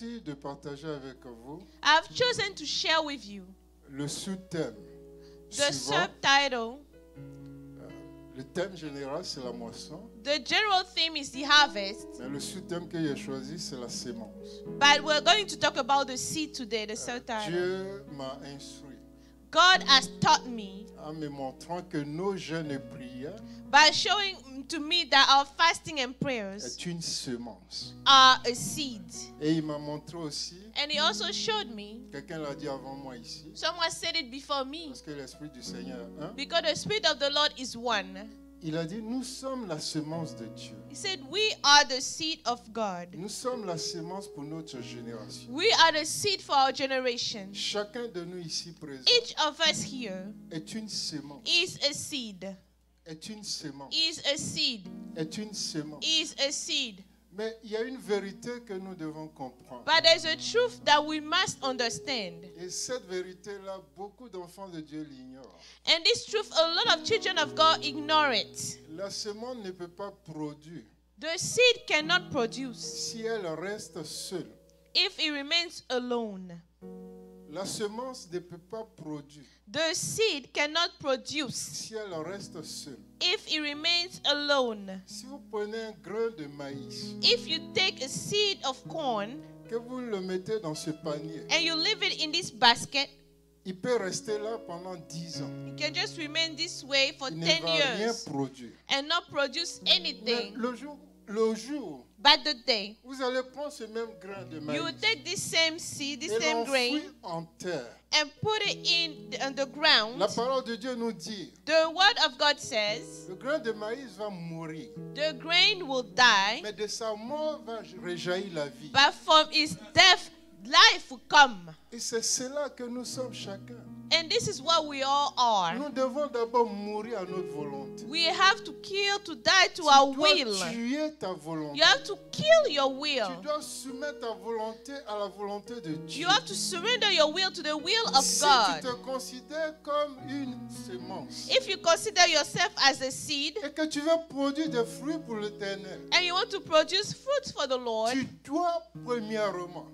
de partager avec vous I've chosen to share with you le sous-thème the suivant. subtitle. Le thème général, c'est la moisson. The general theme is the harvest, Mais le sous-thème que j'ai choisi, c'est la sémence. but we're going to talk about the seed today, the subtitle. Dieu m'a instruit God has taught me en me montrant que nos jeûnes et prières by showing to me that our fasting and prayers est une semence. are a seed. Et il m'a montré aussi, And he also showed me, quelqu'un l'a dit avant moi ici, someone said it before me, parce que l'Esprit du Seigneur, because the Spirit of the Lord is one. il a dit, nous sommes la semence de Dieu. He said, we are the seed of God. Nous sommes la semence pour notre génération. We are the seed for our generation. Chacun de nous ici présent Each of us here est une semence, is a seed, est une semence, is a seed, est une semence. is a seed. Mais il y a une vérité que nous devons comprendre. But there's a truth that we must understand. Et cette vérité-là, beaucoup d'enfants de Dieu l'ignorent. And this truth, a lot of children of God ignore it. La semence ne peut pas produire The seed cannot produce si elle reste seule. if it remains alone. La semence ne peut pas produire The seed cannot produce si elle reste seule. if it remains alone. Si vous prenez un grain de maïs, If you take a seed of corn que vous le mettez dans ce panier, and you leave it in this basket, il peut rester là pendant 10 ans. it can just remain this way for Il ne 10 va rien years produire. and not produce Mais anything. le jour, But the day vous allez prendre ce même grain de maïs you will take this same seed, this et same grain, l'enfouir en terre. and put it on the ground, La parole de Dieu nous dit, the word of God says le grain de maïs va mourir, the grain will die, mais de sa mort va réjaillir la vie. but from its death, life will come. Et c'est cela que nous sommes chacun. And this is what we all are. Nous devons d'abord mourir à notre volonté. We have to kill, to die to Tu our dois will. tuer ta volonté. You have to kill your Tu will. dois soumettre ta volonté à la volonté de Dieu. You have to surrender your will to the will of Si tu God. te considères comme une semence If you consider yourself as a seed et que tu veux produire des fruits pour l'Éternel, and you want to produce fruits for the Lord, tu dois premièrement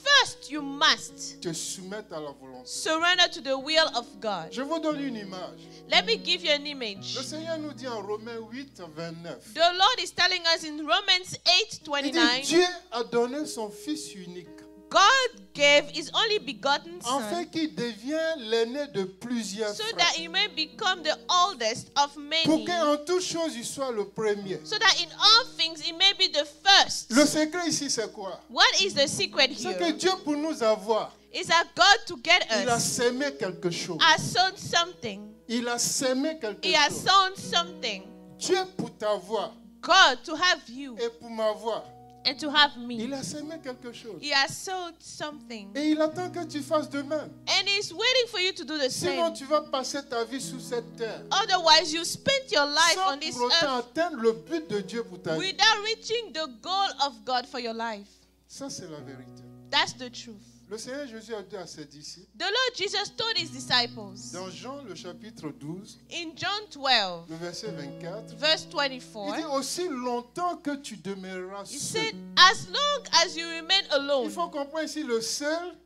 first you must te soumettre à la volonté. surrender to the will of God. Je vous donne une image. Let me give you an image. Le Seigneur nous dit en Romains 8, 29. The Lord is telling us in Romans Il dit, 8:29, Dieu a donné son Fils unique, God gave his only begotten afin Son qu'il devienne l'aîné de plusieurs so frères. that he may become the oldest of Pour many, qu'en toutes choses, il soit le premier. so that in all things he may be the first. Le secret ici, c'est quoi? What is the secret C'est que here? Dieu, pour nous avoir, Is that God to get il a us sémé quelque chose. has sown something. Il a sémé quelque He has chose. sown something. Dieu, pour t'avoir God to have you et pour m'avoir, and to have me. il a sémé quelque chose. He has sown something. Et il attend que tu fasses de même. And he's waiting for you to do the Sinon, same. tu vas passer ta vie sous cette terre Otherwise, you spend your life sans on this pour autant earth atteindre le but de Dieu pour ta vie. without reaching the goal of God for your life. Ça, c'est la vérité. That's the truth. Le Seigneur Jésus a dit à ses disciples, The Lord Jesus told his disciples dans Jean le chapitre 12, in John 12, le verset 24, verse il dit 24, aussi longtemps que tu demeureras he seul. said, as long as you remain Il alone, faut comprendre ici le seul,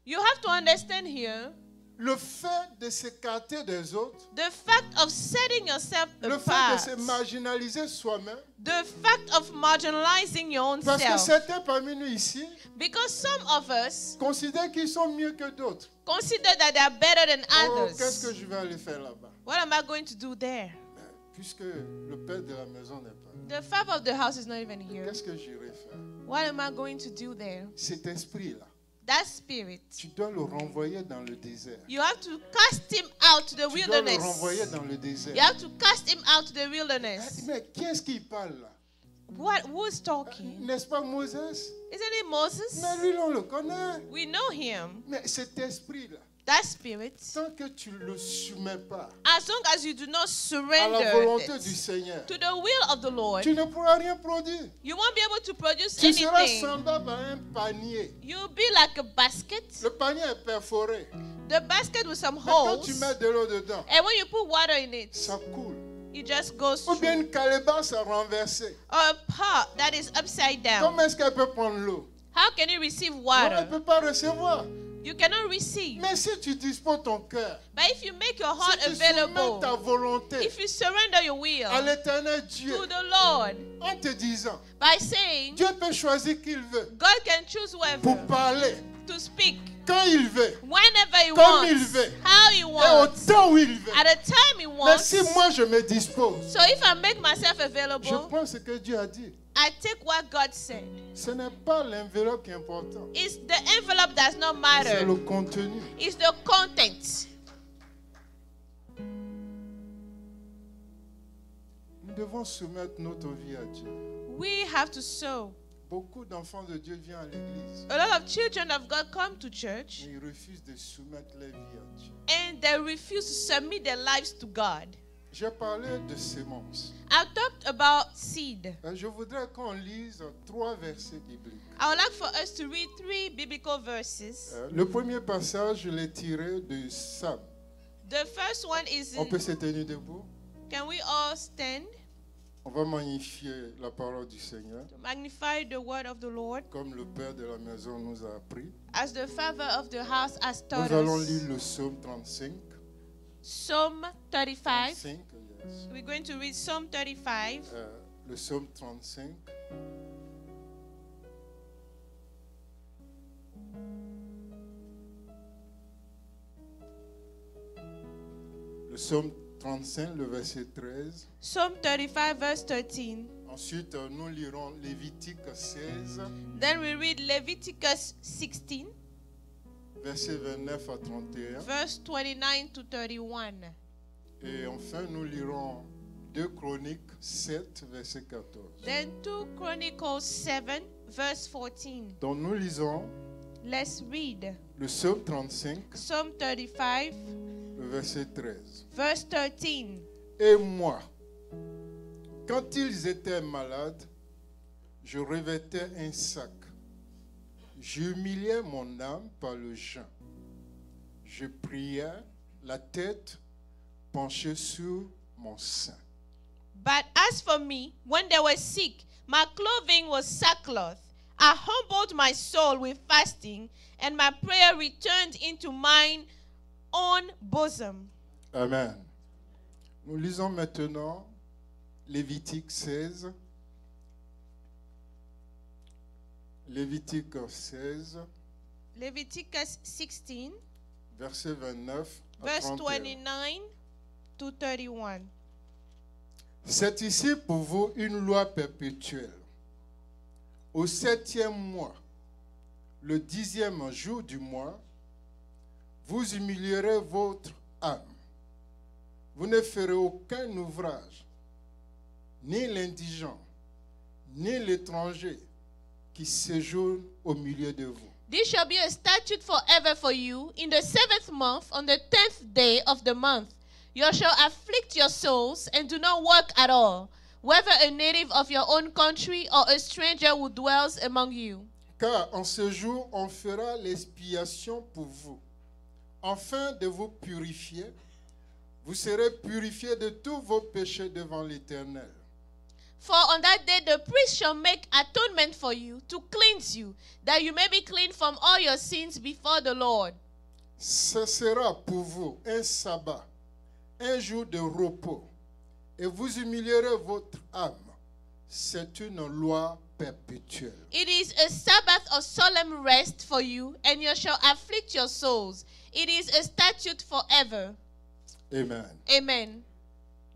you have to understand here le fait de s'écarter des autres, the fact of setting yourself le fait de apart, se marginaliser soi-même. the fact of marginalizing your own Parce que self. certains parmi nous ici Because some of us considèrent qu'ils sont mieux que d'autres. consider that they are better than Oh, qu'est-ce que others. je vais aller faire là-bas? What am I going to do there? Puisque le père de la maison n'est pas là, The father of the house is not even here. qu'est-ce que j'irai faire? What am I going to do there? Cet esprit-là, That spirit, tu dois le renvoyer dans le désert. you have to cast him out to the Tu dois le wilderness. renvoyer dans le désert. You have to cast him out to the wilderness. Mais qui est-ce qui parle là? Who's talking? N'est-ce pas Moses? Isn't it Moses? Mais lui, on le connaît. We know him. Mais cet esprit-là, That spirit, tant que tu ne le soumets pas as long as you do not à la surrender volonté du it Seigneur, to the will of the Lord, tu ne pourras rien produire. you won't be able to produce Tu seras anything. semblable à un panier. You'll be like a basket. Le panier est perforé. The basket with some Mais quand holes. tu mets de l'eau dedans, And when you put water in it, ça coule. it just goes Ou bien through. une calebasse à renverser. Or a pot that is upside down. Comment est-ce qu'elle peut prendre l'eau? How can you receive On ne water? peut pas recevoir. You cannot receive. Mais si tu disposes ton cœur, But if you make your si heart tu soumets ta available, volonté if you surrender your will à l'éternel Dieu, to the Lord en te disant, by saying, Dieu peut choisir qui il veut God can choose pour whoever parler to speak quand il veut whenever He Comme il wants, veut. how He et au wants, temps où il veut. at the time He Mais wants. si moi je me dispose, So if I make myself je available, prends ce que Dieu a dit. I take what God said. Ce n'est pas l'enveloppe qui est important, It's the envelope does not c'est matter. le contenu. It's the content. Nous devons soumettre notre vie à Dieu. We have to sow. Beaucoup d'enfants de Dieu viennent à l'église, A lot of children of God come to church mais ils refusent de soumettre leur vie à Dieu. and they refuse to submit their lives to God. J'ai parlé de sémences. I talked about seed. Je voudrais qu'on lise 3 versets bibliques. I would like for us to read 3 biblical verses. Le premier passage, je l'ai tiré de Sam. The first one is, On peut se tenir debout. can we all stand On va magnifier la parole du Seigneur, to magnify the word of the Lord comme le Père de la maison nous a appris. as the father of the house has taught Nous allons us. lire le psaume 35. Psalm 35. 35, yes. We're going to read Psalm 35. Le psaume 35. Le psaume 35, le verset 13. Psalm 35 verse 13. Ensuite, nous lirons Lévitique 16, Then we read Leviticus 16 versets 29 à 31. verse 29 to 31. Et enfin, nous lirons 2 Chroniques 7, verset 14. Then 2 Chronicles 7 verse 14. Donc nous lisons Let's read le psaume 35, Psalm 35 le verset 13. verse 13. Et moi, quand ils étaient malades, je revêtais un sac. J'humiliais mon âme par le jeûne. Je priais, la tête penchée sur mon sein. But as for me, when they were sick, my clothing was sackcloth. I humbled my soul with fasting, and my prayer returned into mine own bosom. Amen. Nous lisons maintenant Lévitique 16. Lévitique 16, Leviticus 16, verset 29 à verse 31. 29 to 31. C'est ici pour vous une loi perpétuelle. Au 7e mois, le 10e jour du mois, vous humilierez votre âme. Vous ne ferez aucun ouvrage, ni l'indigent, ni l'étranger qui séjourne au milieu de vous. This shall be a statute forever for you. In the 7th month, on the 10th day of the month, you shall afflict your souls and do not work at all, whether a native of your own country or a stranger who dwells among you. Car en ce jour, on fera l'expiation pour vous, afin de vous purifier. Vous serez purifiés de tous vos péchés devant l'Éternel. For on that day the priest shall make atonement for you, to cleanse you, that you may be clean from all your sins before the Lord. Ce sera pour vous un sabbat, un jour de repos, et vous humilierez votre âme. C'est une loi perpétuelle. It is a Sabbath of solemn rest for you, and you shall afflict your souls. It is a statute forever. Amen. Amen.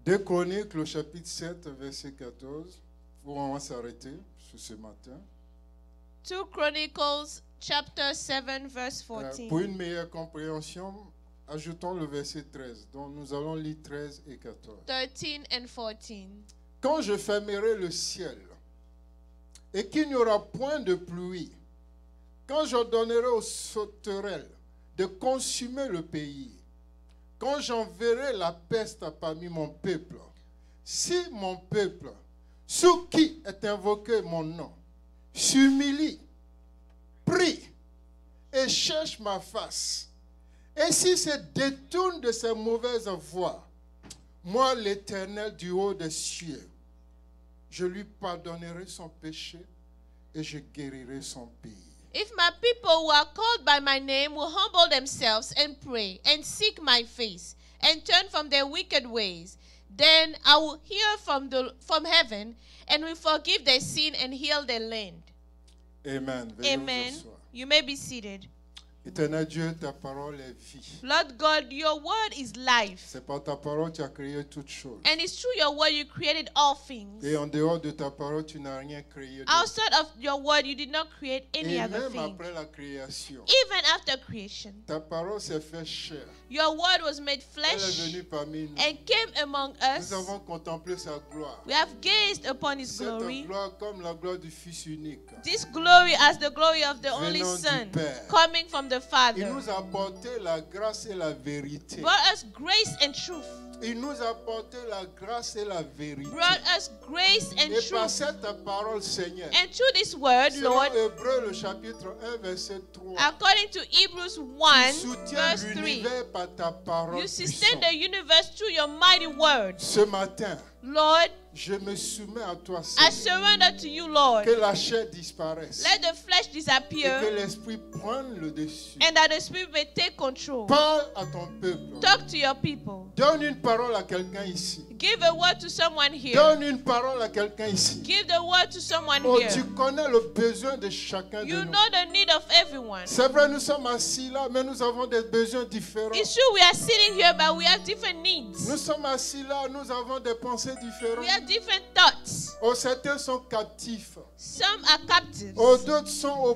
2 Chroniques, le chapitre 7, verset 14. On va s'arrêter sur ce matin. 2 Chronicles chapter 7 verse 14. Pour une meilleure compréhension, ajoutons le verset 13. Donc nous allons lire 13 et 14. 13 and 14. Quand je fermerai le ciel et qu'il n'y aura point de pluie, quand j'ordonnerai aux sauterelles de consumer le pays, quand j'enverrai la peste parmi mon peuple, si mon peuple, sous qui est invoqué mon nom, s'humilie, prie et cherche ma face, et s'il se détourne de ses mauvaises voies, moi, l'Éternel du haut des cieux, je lui pardonnerai son péché et je guérirai son pays. If my people who are called by my name will humble themselves and pray and seek my face and turn from their wicked ways, then I will hear from heaven and will forgive their sin and heal their land. Amen. Amen. You may be seated. Éternel Dieu, ta parole est vie. Lord God, your word is life. C'est par ta parole que tu as créé toutes choses. And it's through your word you created all things. Et en dehors de ta parole, tu n'as rien créé. Outside of your word, you did not create any Et other même thing. après la création, Even after creation, ta parole s'est fait chair. your word was made Elle est flesh venue parmi nous. and came among us. Nous avons contemplé sa gloire. We have gazed upon his Cette glory. gloire comme la gloire du Fils unique. This glory as the glory of the only Venant du Son, Père. coming from the Il Father. nous a apporté la grâce et la vérité. Brought us grace and truth. Il nous a apporté la grâce et la vérité. Brought us grace and Et par truth. cette parole, Seigneur, And through this word, selon Lord, Hébreux, le chapitre 1, verset 3, according to Hebrews tu 1, soutiens verse 3, l'univers par ta parole you sustain puissante. the universe through your mighty word. Ce matin, Lord, je me soumets à toi, I Seigneur. surrender to you, Lord. Que la chair disparaisse. Let the flesh Et que disappear l'esprit prenne le dessus. and that the Spirit may take control. Parle à ton peuple. Talk to your people. Donne une parole à quelqu'un ici. Give a word to someone here. Donne une parole à quelqu'un ici. Give the word to someone Oh, here. tu connais le besoin de chacun de You nous. know the need of everyone. C'est vrai, nous sommes assis là, mais nous avons des besoins différents. It's true we are sitting here, but we have different needs. Nous sommes assis là, nous avons des pensées We différentes. have different thoughts. Oh, certains sont captifs. Some are captives. Oh, d'autres sont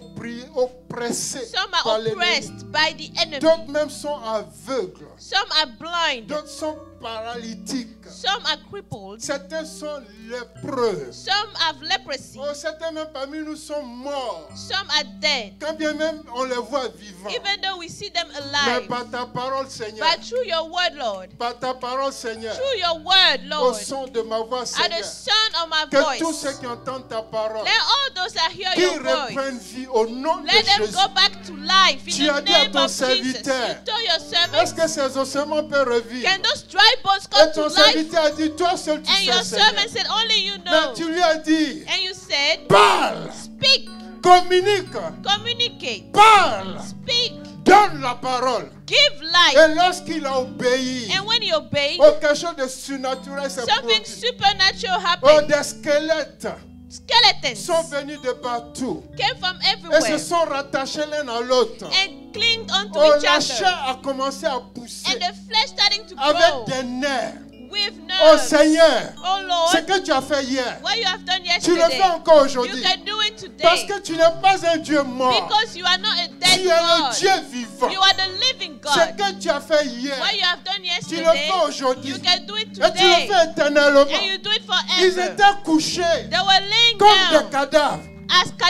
oppressés Some are par l'ennemi. oppressed by the enemy. D'autres même sont aveugles. Some are blind. D'autres sont paralytiques. Some are crippled. Certains sont lépreux. Some have leprosy. Oh, certains même parmi nous sont morts. Some are dead. Quand bien même on les voit vivants. Even though we see them Mais alive. par ta parole, Seigneur. But through your word, Lord. Par ta parole, Seigneur. Through your word, Au Lord. son de ma voix, At Seigneur. the sound of my Que tous voice. ceux qui entendent ta parole, Let all those that hear qu'ils your voice. reprennent vie au nom de Let them Jésus. go back to life in Tu as the dit à name ton of Jesus. serviteur, You told your Est-ce servant, que ces ossements peuvent revivre? can those dry bones come Et to ton life? serviteur a dit, toi seul tu And your sais, Seigneur. servant said, only you Mais know. tu lui as dit, And you said, parle, speak, communique, communicate, parle, speak, donne la parole. give life. Et lorsqu'il a obéi, And when he obeyed, oh, quelque chose de surnaturel s'est something produit. supernatural Oh, happened. des squelettes Skeletons sont venus de partout came from et se everywhere sont rattachés l'un à l'autre. and clinged onto Oh, each la other. chair a commencé à pousser And the flesh starting to avec grow des nerfs. with Oh nerves. Seigneur, Oh ce Lord, que tu as fait hier, what you have done tu le yesterday, fais encore you aujourd'hui. can do it Parce today. que tu n'es pas un Dieu mort. Because you are not a Tu dead es le God. Dieu vivant. You are the living Ce God. que tu as fait hier, What you have done tu le yesterday, fais aujourd'hui. you can do it Et tu le today. fais éternellement. And you do it Ils forever. étaient couchés They were laying comme des down cadavres. as Et tu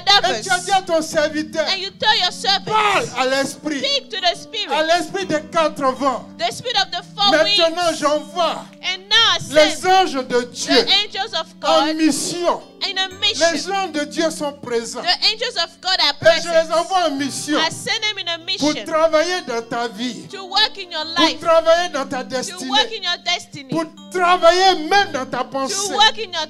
as dit cadavers. à ton serviteur, And you tell your parle servants, à l'esprit, speak to the à spirit, l'esprit des quatre vents. the spirit of the four Maintenant, winds. j'envoie And now I les send anges de Dieu the angels of en God mission. in a Les mission. anges de Dieu sont présents. The angels of God are Et je les present. envoie en mission I send them in a pour mission travailler dans ta vie, to work in your pour life, travailler dans ta to destinée, work in your destiny, pour travailler même dans ta to pensée, work in your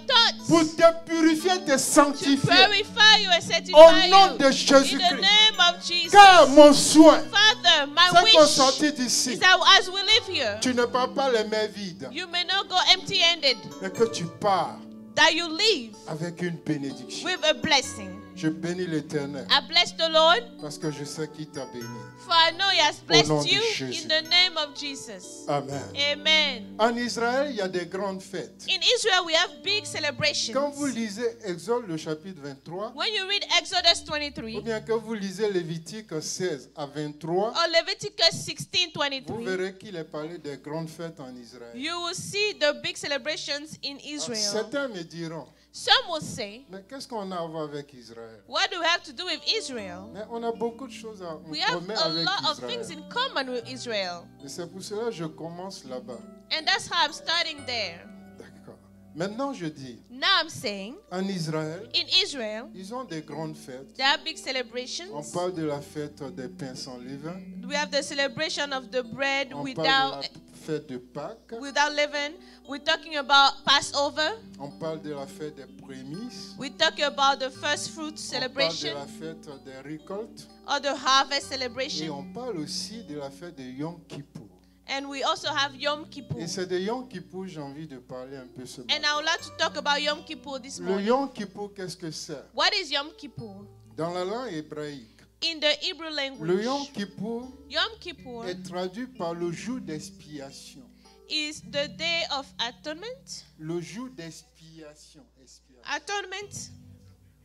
pour thoughts, te purifier, te to sanctifier. purify you and Au sanctify nom you. de In the Jésus-Christ. name of Jesus. Car mon souhait, Father, my c'est qu'au wish sortir is d'ici, that as we live here, tu ne pars pas les mains vides, you may not go empty-handed, mais que tu pars that you leave avec une bénédiction. with a blessing. Je bénis l'Éternel I bless the Lord, parce que je sais qu'il t'a béni. for I know He has nom blessed de you Jésus. in the name of Jesus. Amen. Amen. En Israël, il y a des grandes fêtes. In Israel, we have big celebrations. Quand vous lisez Exode, le chapitre 23, When you read Exodus ou 23 bien que vous lisez Lévitique 16 à 23, or Leviticus 16, vous 23, verrez qu'il est parlé des grandes fêtes en Israël. you will see the big celebrations in Israel. Certains me diront, Some will say, mais qu'est-ce qu'on a à voir avec Israël? what do we have to do with Israel? Mais on a beaucoup de choses à We have commun a avec lot of things Israël. in common with Israel. Et c'est pour cela que je commence là-bas. And that's how I'm starting there. D'accord. Maintenant, je dis, Now I'm saying, en Israël, in Israel, ils ont des grandes fêtes. there are big On celebrations. parle de la fête des pains sans levain. We have the celebration of the bread On parle de without la fête de Pâques. leaven. We're talking about Passover. On parle de la fête des prémices. We're talking about the first fruit On parle de celebration la fête des récoltes. or the harvest Et celebration. on parle aussi de la fête de Yom Kippour. And we also have Yom Kippur. Et c'est de Yom Kippour j'ai envie de parler un peu ce And matin. I would like to talk about Yom Kippur this Le morning. Yom Kippour, qu'est-ce que c'est? What is Yom Kippur? Dans la langue hébraïque, In the Hebrew le language, Yom Kippour Yom Kippur est traduit par le jour d'expiation. is the day of atonement. Le jour d'expiation. Expiation. Atonement.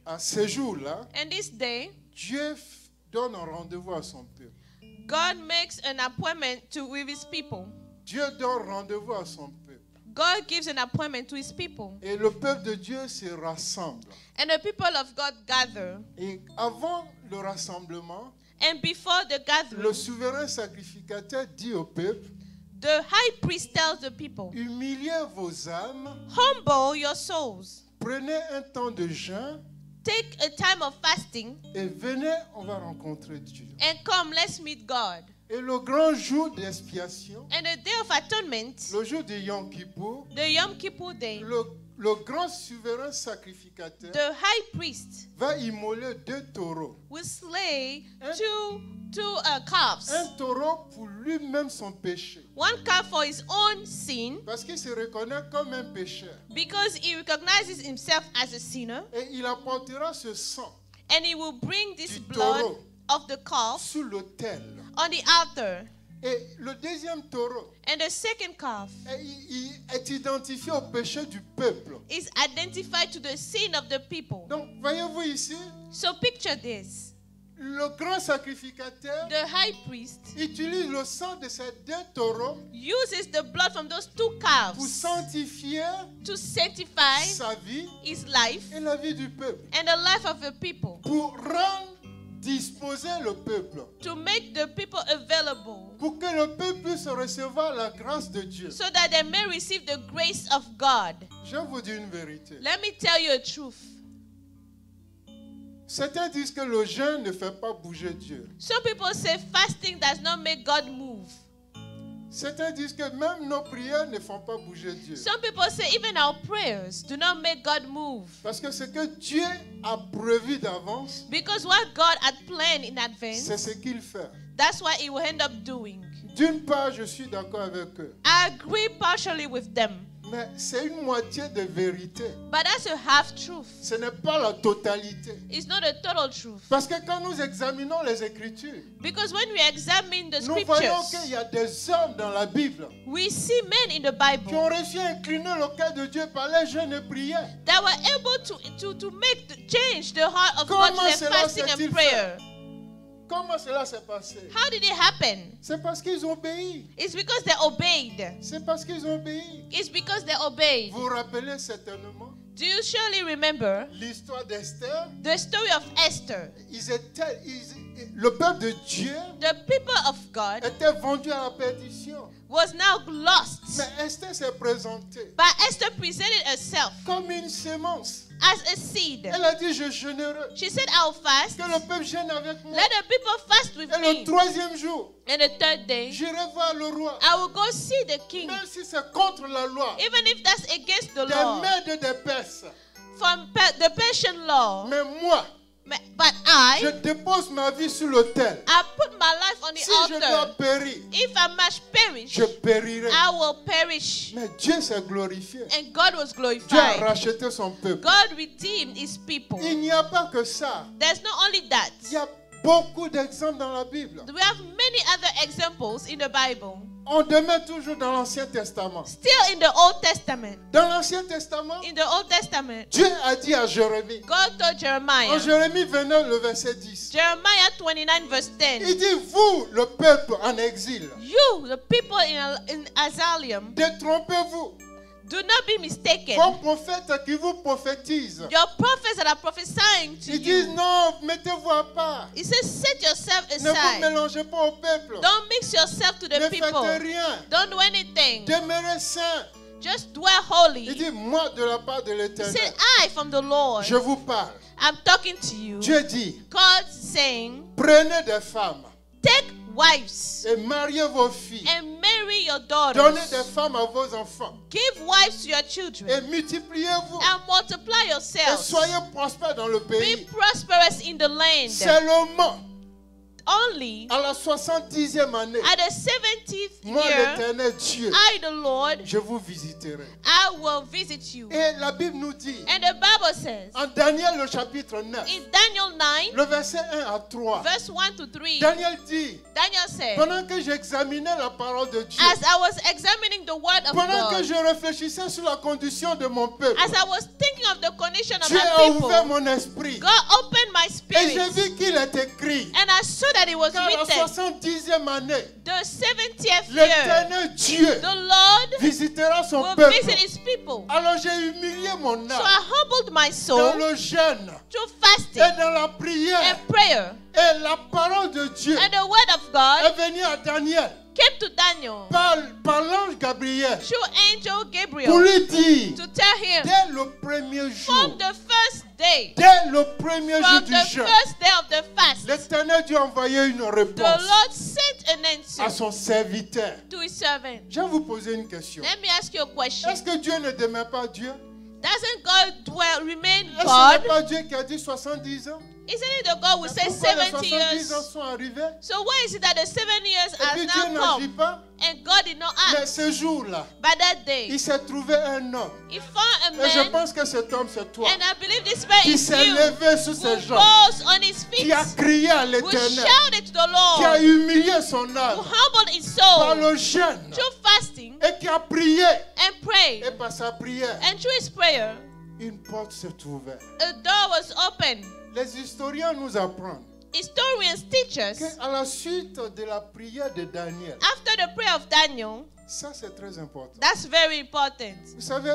À ce jour-là, And this day, Dieu donne un rendez-vous à son peuple. God makes an appointment with his people. Dieu donne rendez-vous à son peuple. God gives an appointment to his people. Et le peuple de Dieu se rassemble. And the people of God gather. Et avant le rassemblement, And before the le gathering, souverain sacrificateur dit au peuple, the high priest tells the people, humiliez vos âmes, humble your souls. prenez un temps de jeûne Take a time of fasting et venez, on va rencontrer Dieu. and come, let's meet God. Et le grand jour d'expiation, And the day of atonement, le jour de Yom Kippour, the Yom Kippur day, le grand souverain sacrificateur the high priest va immoler 2 taureaux. will slay Un- two calves. Un taureau pour lui-même son péché. One calf for his own sin, Parce qu'il se reconnaît comme un pécheur. because he recognizes himself as a sinner, Et il apportera ce sang and he will bring this Du blood taureau. of the calf sur l'autel. on the altar. Et le deuxième taureau And the second calf il est identifié au péché du peuple. is identified to the sin of the people. Donc, voyez-vous ici, So picture this. le grand sacrificateur The high priest utilise le sang de ces 2 taureaux uses the blood from those two pour calves sanctifier to sanctify sa vie his life et la vie du peuple. and the life of the people, Pour rendre disposer le peuple. to make the people available Pour que le peuple puisse recevoir la grâce de Dieu. so that they may receive the grace of God. Je vous dis une vérité. Let me tell you a truth. Certains disent que le jeûne ne fait pas bouger Dieu. Some people say fasting does not make God move. Certains disent que même nos prières ne font pas bouger Dieu. Some people say even our prayers do not make God move. Parce que ce que Dieu a prévu d'avance, Because what God had planned in c'est advance, ce qu'il fait. that's what he will end up doing. D'une part, je suis d'accord avec eux. I agree partially with them, Mais c'est une moitié de vérité. but that's a half truth. Ce n'est pas la totalité. It's not a total truth. Parce que quand nous examinons les Écritures, Because when we examine the nous voyons scriptures, qu'il y a des hommes dans la Bible we see men in the qui Bible ont réussi à incliner le cœur de Dieu par les jeûnes et prières. that were able to make change the heart of God Comment to their cela fasting s'est-il and prayer. Comment cela s'est passé? How did it happen? C'est parce qu'ils ont obéi. It's because they obeyed. C'est parce qu'ils ont obéi. It's because they obeyed. Vous vous rappelez certainement Do you surely remember l'histoire d'Esther? the story of Esther? Le peuple de Dieu The people of God était vendu à la perdition. was now lost. Mais Esther s'est présentée But Esther presented herself comme une sémence. as a seed. Elle a dit, je jeûnerai. She said, I'll fast. Que le peuple gêne avec moi. Let the people fast with Et le me. 3e jour, And the third day, j'irai voir le roi. I will go see the king. Même si c'est contre la loi. Even if that's against the Des law. Mèdes et des Perses. From the Persian law. Mais moi, But je dépose ma vie sur l'autel. I put my life on the Si je dois altar. périr, If I must perish, je périrai. I will perish. Mais Dieu s'est glorifié. And God was Dieu a glorified. racheté son peuple. God redeemed his people. Il n'y a pas que ça. There's not only that. Il y a beaucoup d'exemples dans la Bible. We have many other examples in the Bible. On demeure toujours dans l'Ancien Testament. Still in the Old Testament. Dans l'Ancien Testament, In the Old Testament, Dieu a dit à Jérémie, God told en Jeremiah. Jérémie 29, le verset 10, Jeremiah 29 verse 10. il dit, vous, le peuple en exil, You, the people in Asylum, détrompez-vous. do not be mistaken. Vos prophètes qui vous prophétisent, Your prophets that are prophesying to ils disent, you. non, mettez-vous à part. He says, set yourself Ne vous aside. mélangez pas au peuple. Don't mix yourself to Ne the faites people. rien. Don't do anything. Demeurez saints. Just dwell Il holy. dit, moi de la part de He l'Éternel, said, I from the Lord, je vous parle. I'm talking to you. Dieu dit, God's saying, prenez des femmes take wives et mariez vos filles. and marry your Donnez des daughters. femmes à vos enfants. Give wives to your Et children multipliez-vous. and multiply Et yourselves. soyez prospères dans le Be pays. prosperous in the land. Seulement, Only à la 70e année, at the 70th moi year, l'Éternel Dieu, I, the Lord, je vous visiterai. I will visit you. Et la Bible nous dit, And the Bible says en Daniel le chapitre 9, in Daniel 9, le verset 1 à 3, verse 1 to 3, Daniel dit, Daniel said, pendant que j'examinais la parole de Dieu, as I was examining the word of pendant que God, je réfléchissais sur la condition de mon peuple, as I was thinking of the condition of Dieu my a ouvert people, mon esprit. God opened my Et j'ai spirit, vu qu'il est écrit and I saw that it was qu'à la written, 70e année, the 70th year, l'Éternel Dieu the Lord visitera son will peuple. visit his people. Alors j'ai humilié mon So âme I humbled my dans soul le jeûne through et fasting dans la prière. and prayer, Et la parole de Dieu and the word of God est venue à Daniel came to Daniel par l'ange Gabriel through angel pour Gabriel lui dire, to tell him dès le premier jour, from the first day, dès le premier jour from du the jeûne, first day of the fast, l'Éternel Dieu a envoyé une the réponse Lord sent an à answer son serviteur. to his servant. Je vais vous poser une question. Let me ask you a question. Est-ce que Dieu ne demeure pas Dieu? Doesn't God remain Est-ce que ce n'est God? pas Dieu qui a dit 70 ans? Isn't it the God who says Pourquoi les 70 70 ans years? sont arrivés? So why is it that the 7 years Et puis has Dieu now n'agit come pas. and God did not Mais act? ce jour-là, By that day, il s'est trouvé un homme. he found a Et je man, pense que cet homme, c'est toi, and I believe this man qui is s'est you, levé sur who ses jambes, rose on his feet, qui a crié à who l'Éternel, shouted to the qui a Lord, humilié son who âme humbled his par soul le jeûne through fasting et qui a prié. and prayed. Et par sa prière, And through his prayer, une porte s'est ouverte. a door was opened. Les historiens nous apprennent Historians teach us, qu'à la suite de la prière de Daniel, after the prayer of Daniel, ça c'est très important. that's very important. Vous savez,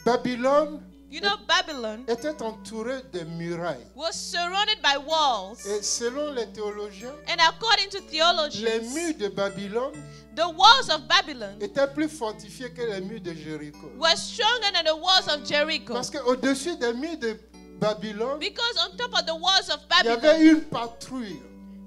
Babylone You know, Babylon était entourée de murailles. was surrounded by walls. Et selon les théologiens, And according to les theologians, murs de Babylone the walls of Babylon étaient plus fortifiés que les murs de Jéricho. were stronger than the walls of Jericho. Parce qu'au-dessus des murs de Babylone, Because on top of the walls of il y avait Babylon, une patrouille,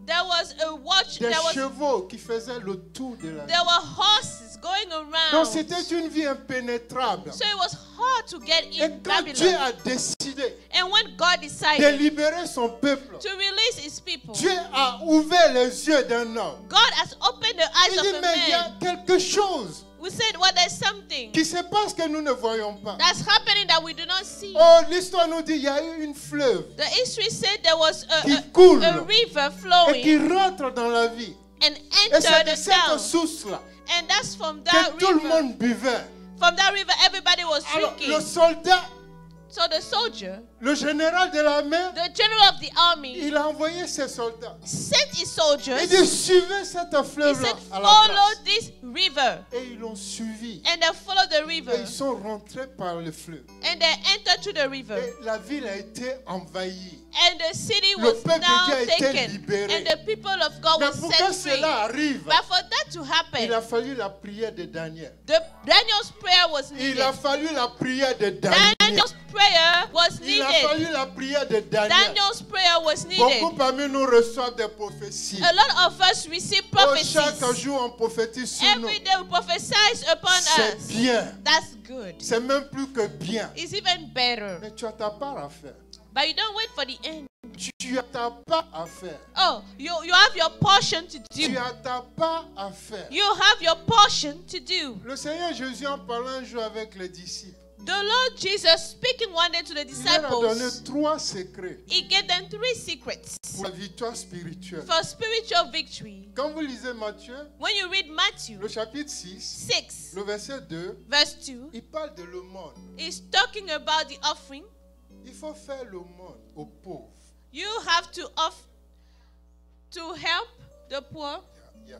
there was a watch, des there chevaux qui faisaient le tour de la ville. were horses going Donc around. c'était une vie impénétrable. So it was hard to get Et in quand Dieu Babylon. a décidé And when God de decided libérer son peuple, to release his people, Dieu a ouvert les yeux d'un homme. God has opened the eyes Il of dit, a mais il y a man. quelque chose We said, well, there's something qui se passe que nous ne voyons pas. that's happening that we do not see. Oh, l'histoire nous dit, il y a eu une fleuve The history said there was qui coule a river et qui flowing rentre dans la vie. and Et c'est entered de the cette town. source-là And that's from que that tout le river. monde buvait. From that river, everybody was Alors, drinking. le soldat, So the soldier, le général de la mer, the general of the army, il a envoyé ses soldats. sent his soldiers. Il dit, suivez cette He fleuve-là said, à la follow place. this river. Et ils l'ont suivi. And they followed the Et river. ils sont rentrés par le fleuve. And they entered to the river. Et la ville a été envahie. And the city Le was peuple de now Dieu a été taken. libéré. And the people of God Mais were pour que set free. cela arrive, But for that to happen, il a fallu la prière de Daniel. Daniel's prayer was needed. Il a fallu la prière de Daniel. Daniel's prayer was Il a needed. fallu la prière de Daniel. Daniel's prayer was needed. Beaucoup parmi nous reçoivent des prophéties. A lot of us receive Oh, chaque prophecies. jour, on prophétise sur nous. Every day we prophesy upon C'est us. bien. That's good. C'est même plus que bien. It's even better. Mais tu as ta part à faire. But you don't wait for the end. Tu as ta part à faire. Oh, you have your portion to Tu do. as ta part à faire. You have your portion to do. Le Seigneur Jésus en parlant un jour avec les disciples, The Lord Jesus speaking one day to the il leur a donné disciples, 3 secrets he gave them 3 secrets pour la victoire spirituelle. for spiritual victory. Quand vous lisez Matthieu, When you read Matthew le chapitre 6, 6, le verset 2, verse 2, il parle de l'aumône. he's talking about the offering. Il faut faire l'aumône aux pauvres. You have to to help the poor. Yeah.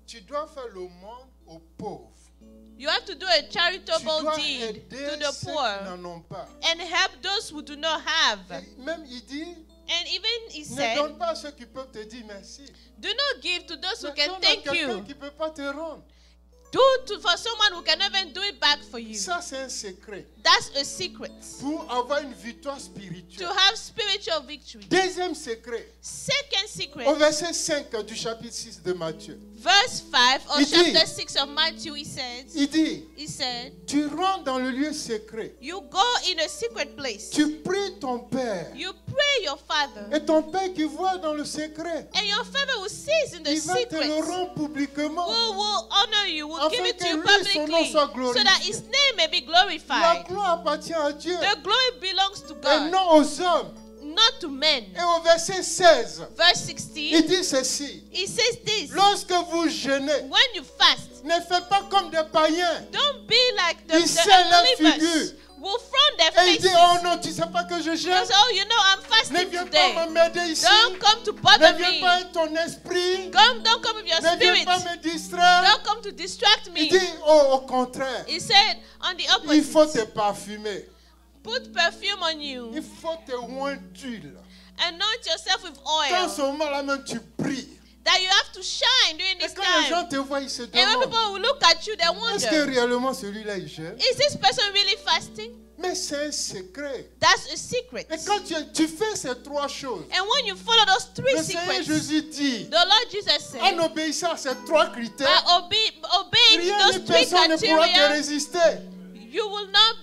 Tu dois faire l'aumône aux pauvres. You have to do a Tu charitable dois deed aider to the ceux qui poor n'en ont pas. and help those who do not have. Et même il dit, And even he ne said, donne pas à ceux qui peuvent te dire merci. do not give to those who Mais can donne à thank quelqu'un you. qui ne peut pas te rendre. for someone who can never do it back for you. Ça, c'est un secret. That's a secret. Pour avoir une victoire To spirituelle. have spiritual victory. Deuxième secret. Second secret. Au verset 5 du chapitre 6 de Matthieu. Verse 5 of Il dit- chapter 6 of Matthew, he said, Tu rentres dans le lieu secret. you go in a secret place. Tu pries ton Père. You pray your Father. Et ton Père qui voit dans le secret, And your Father who sees in the il va te secret le rendre publiquement. will honor you, will Afin give it to que you lui, son nom publicly soit so glorifié. that his name may be La glorified. gloire appartient à Dieu The glory belongs to et God, non aux hommes. not to men. Et au verset 16, Verse il 16, dit ceci. he says this. Lorsque vous jeûnez, When you fast, ne faites pas comme des païens. don't be like the Ils scellent leur unbelievers figure. who front their Et il dit, faces. oh non, tu ne sais pas que je They jeûne. say, oh, you know, I'm Ne fasting viens pas today. m'emmerder ici. Don't come to Ne bother viens me. pas avec ton esprit. Don't come with your Ne viens spirit. pas me distraire. Don't come to distract Il me. dit, oh, au contraire, He said, on the il faut opposite, te parfumer. put perfume on Il you. faut te oindre d'huile. Anoint yourself with Dans ce oil. moment-là même, tu pries. That you have to shine during Et this quand les gens time. te voient, ils se And when demandent, people will look at you, they est-ce que wonder, réellement celui-là, il jeûne? is this person really fasting? Mais c'est un secret. That's a secret. Et quand tu fais ces trois choses, And when you follow those three le Seigneur secrets, Jésus dit, the Lord Jesus en said, obéissant à ces trois critères, by obeying rien those ni three personne ne pourra te criteria, résister. you will not,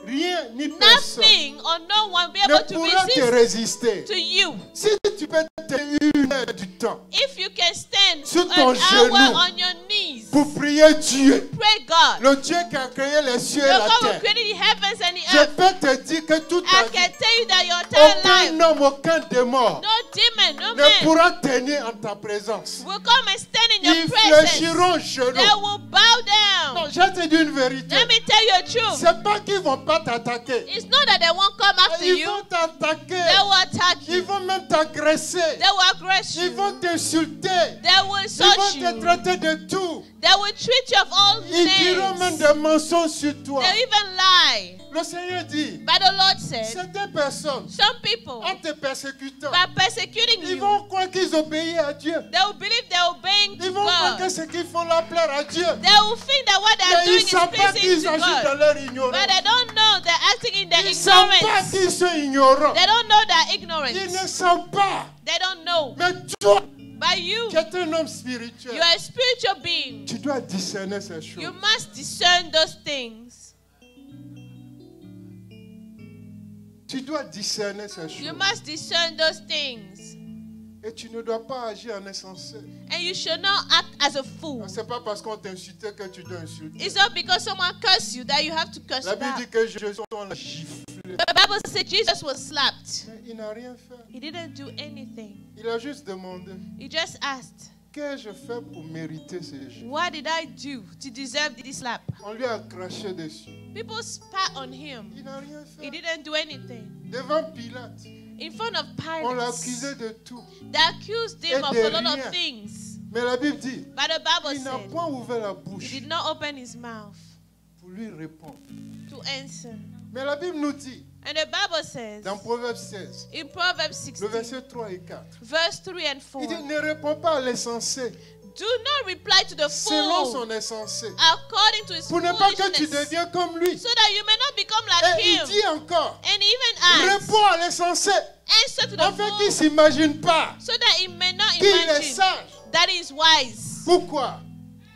Rien ni personne nothing or no one be ne able to pourra te resist résister. to you. Si tu peux te 1 heure du temps If you can stand Sur an ton hour genou. on your knees, pour prier Dieu, pray God. le Dieu qui a créé les cieux The et la God who terre, created the heavens and the je earth. peux te dire que toute ta I can vie, tell you that your entire aucun life, homme, aucun démon no demon, no ne man pourra tenir en ta présence. will come and stand in your Ils presence. fléchiront They genoux. will bow down. Non, je te dis une vérité. Let me tell you a truth. C'est pas qu'ils vont pas t'attaquer. It's not that they won't come after Ils you. vont t'attaquer. They will attack Ils you. vont même t'agresser. They will aggress Ils you. vont t'insulter. They will Ils insult vont te you. traiter de tout. They will treat you of all Ils diront même names. des mensonges sur toi. They even lie. Le Seigneur dit, But the Lord said, certaines personnes, some people, en te persécutant, by persecuting ils you, vont croire qu'ils obéissent à Dieu. they will believe they're obeying Ils vont croire que God. ce qu'ils font leur plaire à Dieu. They will think that what they're Mais ils doing ne is savent pas pleasing qu'ils to agissent dans God. leur But ignorance. they don't know they're acting in their Ils ne savent pas ignorance. qu'ils sont ignorants. They don't know their Ils ne ignorance. savent pas. They don't know. Mais toi, By you, qui es un homme spirituel, you are a spiritual being. tu dois discerner ces choses. You must discern those things. Tu dois discerner ces You choses. must discern those things. Et tu ne dois pas agir en insensé. And you should not act as a fool. Ce n'est pas parce qu'on t'insultait que tu dois insulter. It's not because someone cursed you that you have to curse La Bible back. dit que Jésus l'a giflé. The Bible says Jesus was slapped. Mais il n'a rien fait. He didn't do anything. Il a juste demandé, He just asked, qu'ai-je fait pour mériter ces jours? what did I do to deserve this slap? On lui a craché dessus. People spat on him. Il n'a rien He fait. didn't do anything. Devant Pilate, In front of on l'a Pilate, accusé de tout. they accused him Et of de a lot rien. of things. Mais la Bible dit, But the Bible il n'a said point ouvert la he bouche did not open his mouth pour lui répondre. to answer. Mais la Bible nous dit, And the Bible says dans Proverbe 16, in Proverbs le 16, verset 3 et 4, verse 3 and 4, il dit, ne réponds pas à l'insensé do not reply to the selon fool son insensé, according to his pour ne pas que tu foolishness, deviennes comme lui. so that you may not become like Et il him. dit encore, And even ask, réponds à l'insensé, answer to the afin qu'il ne fool, s'imagine pas so that he may not qu'il est imagine sage. that he is wise. Pourquoi?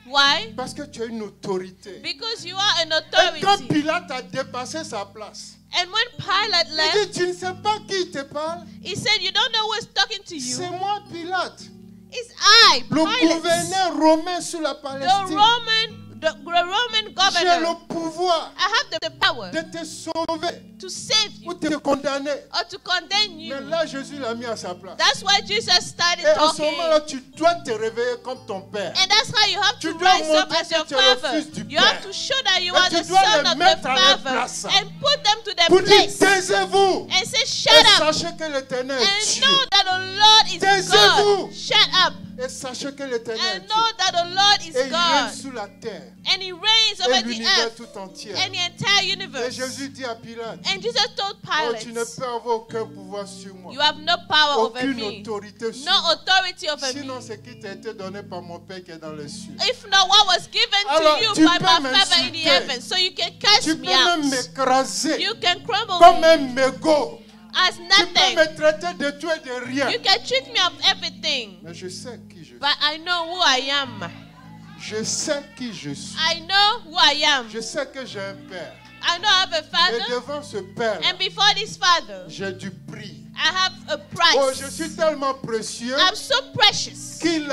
Why? Parce que tu as une autorité. Because you are an Et quand authority. Pilate a dépassé sa place, And when Pilate il left, dit, tu ne sais pas qui te parle? he said, you don't know who is talking to C'est you. moi, Pilate, It's I, le Pilate, gouverneur romain sur la the Palestine. Roman J'ai governor. le pouvoir I have the power de te sauver to save ou you te condamner. or to condemn you. Mais là, Jésus l'a mis à sa place. That's why Jesus started Et en ce talking. moment-là, tu dois te réveiller comme ton père. And that's how you have Tu to dois rise up montrer as your que tu es le father. fils du You have Père. to show that you Mais are tu the dois son les of the mettre à leur father place. and put them to their Pour dire, place taisez-vous and say, et shut up sachez que l'Éternel est and Dieu. know that the Lord is Taisez-vous taisez-vous Shut up et sachez que l'Éternel est and Dieu. know that the Lord is Et il règne God. sous la terre And he reigns et over the l'univers earth tout entier. and the entire Et universe. Jésus dit à Pilate, And Jesus told oh, tu ne Pilate, peux avoir aucun pouvoir sur moi. you have no power over Aucune me. autorité sur No moi. authority over Sinon, me. ce qui t'a été donné par mon Père qui est dans les cieux. If not, what was given Alors, to you tu by peux my Father in the m'insulter. heavens, so you can cast Tu peux me out. même m'écraser You can crumble comme me un mégot. as Tu peux nothing. me traiter de tout et de rien. You can treat me of everything. Mais je sais qui je suis. But I know who I am. Je sais qui je suis. I know who I am. Je sais que j'ai un père. I know I have a Et father. devant ce père, And before this father, j'ai du prix. I have a Oh, je price. suis tellement précieux I'm so precious qu'il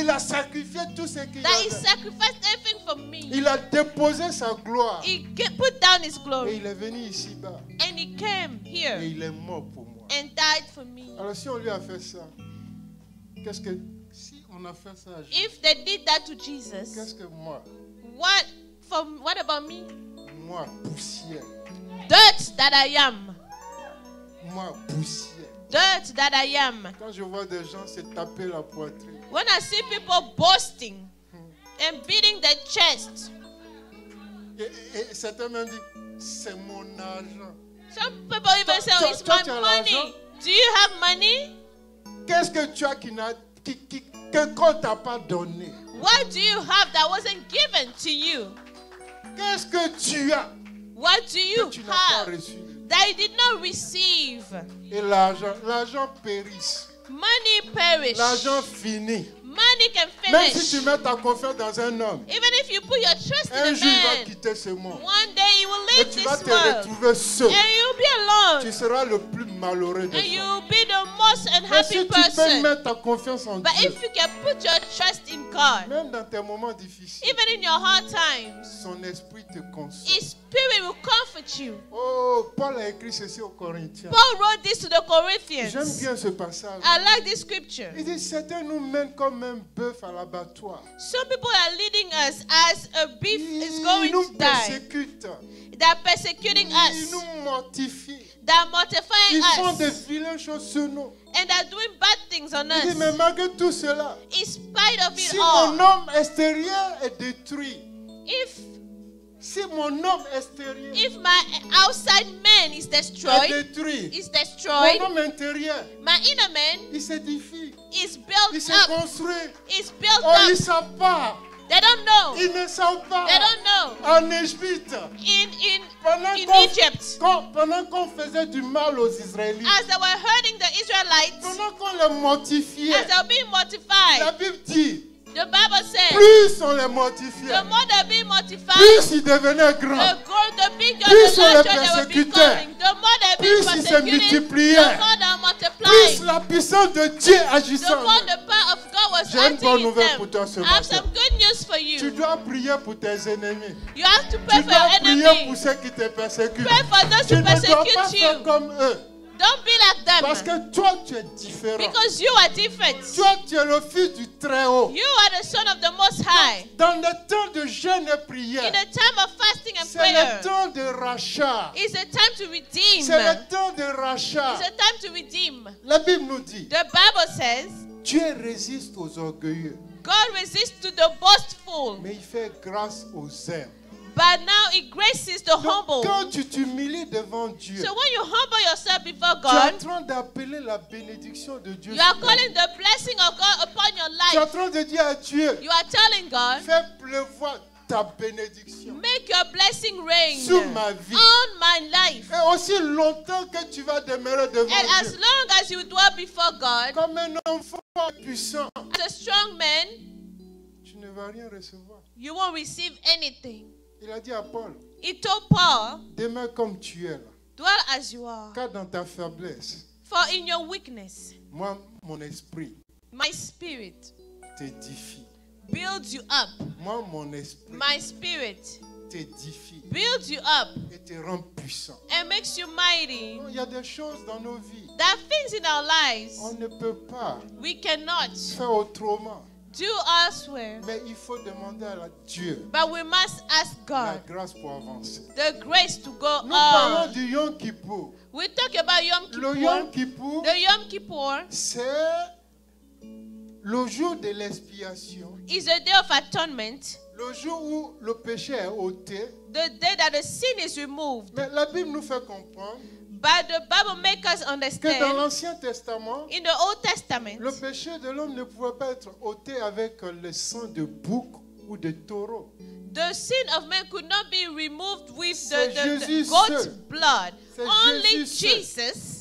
a sacrifié tout ce qu'il that he avait. sacrificed everything for me. Il a déposé sa gloire. He put down his Et glory. il est venu ici-bas. And he came Et here il est mort pour moi. and died for me. Alors si on lui a fait ça, si on a fait ça à Jésus, If they did that to Jesus, qu'est-ce que moi, what about me? moi poussière, Dirt that I am. moi poussière. Dirt that I am. Quand je vois des gens se taper la poitrine, When I see people boasting and beating their chest, et certains même disent, c'est mon argent. some people even say, oh, it's my tu as money. l'argent? Do you have money? Qu'est-ce que tu as que qu'on t'a pas donné? What do you have that wasn't given to you? Qu'est-ce que tu as What do que you tu n'as pas have reçu? that you did not receive? Et l'argent périsse. Money perish. L'argent finit. Money can Même si tu finish. mets ta confiance dans un homme, Even if you put your trust un in a jour il va man, quitter ce monde. one day you will Et leave tu vas this te world retrouver seul. and you'll be alone Tu seras le plus malheureux des and hommes. you'll be the most Mais unhappy si tu peux person. mettre ta confiance en But Dieu, if you can put your trust in God, même dans tes moments difficiles, even in your hard times, son esprit te console. His Spirit will comfort you. Oh, Paul a écrit ceci aux Corinthiens. Paul wrote this to the J'aime Corinthians. bien ce passage. I like this scripture. Il dit, certains nous mènent comme un bœuf à l'abattoir. Some people are leading us as a beef is Ils going nous to die. persécutent. They're persecuting Ils us. nous mortifient. They're mortifying Ils font des us. vilaines choses sur nous. And they're doing bad things on Il dit, mais us. malgré tout cela, In spite of it si all, mon homme extérieur est détruit, si mon homme extérieur if my outside man is est destroyed, détruit, destroyed, mon homme intérieur, my inner man il s'édifie, is il built se up. construit. Is built Oh, ils ne up. savent pas. They don't know. Ils ne savent pas. They don't know. En Égypte, In pendant Egypt, pendant qu'on faisait du mal aux Israélites, as they were hurting the Israelites, pendant qu'on les mortifiait, as they were being la mortified, Bible dit, the Bible says, plus on les mortifiait, the more they're being mortified, plus ils devenaient grands, the bigger Plus the on les larger they were persécutait, becoming. The more they're being plus ils se persecuted, multipliaient, the more they're plus multiplying. la puissance de Dieu The agissait. en more eux. the power of God was J'ai une bonne acting in nouvelle them. pour toi ce I have matin. some good news for Tu you. dois prier pour tes ennemis. You have to pray Tu for your dois prier pour enemies. ceux qui te persécutent. Pray for those Tu who ne dois pas persecute faire you. comme eux. Don't be like Parce them. que toi, tu es différent. Because you are different. Toi, tu es le fils du Très-Haut. You are the son of the Most High. Dans le temps de jeûne et prière, In a time of fasting and c'est prayer, le temps de rachat. it's a time to redeem. C'est le temps de rachat. It's a time to redeem. La Bible nous dit, The Bible says, Dieu résiste aux orgueilleux, God resists to the boastful, mais il fait grâce aux humbles. but now He graces the Donc, humble. quand tu t'humilies devant Dieu, So when you humble yourself before tu es en God, train d'appeler la bénédiction de Dieu. you are sur ta vie. calling the blessing of God upon your Tu es en life. train de dire à Dieu, You are telling God, fais pleuvoir ta bénédiction make your blessing rain sur ma vie. on my life. Et aussi longtemps que tu vas demeurer devant And as Dieu, long as you dwell before God, comme un enfant puissant, as a strong man, tu ne vas rien recevoir. you won't receive anything. Il a dit à Paul, He told Paul, demeure comme tu es là, dwell as you are, car dans ta faiblesse, for in your weakness, moi, mon esprit my spirit t'édifie. builds you up. Moi, mon esprit My spirit t'édifie builds you up et te rend puissant. and makes you mighty. Il y a des choses dans nos vies, There are things in our lives on ne peut pas we cannot faire autrement. do elsewhere, Mais il faut demander à Dieu but we must ask la God grâce pour avancer. the grace to go Nous parlons on. du Yom Kippour. We talk about Yom Le Yom Kippur. Kippour, The Yom Kippur c'est le jour de l'expiation, is a day of atonement, le jour où le péché est ôté. the day that the sin is removed. Mais la Bible nous fait comprendre But the Bible makes us que dans understand l'Ancien Testament, in the Old Testament, le péché de l'homme ne pouvait pas être ôté avec le sang de bouc ou de taureau. the sin of man could not be removed with C'est the Jésus goat's seul. blood. C'est Only Jésus seul. Jesus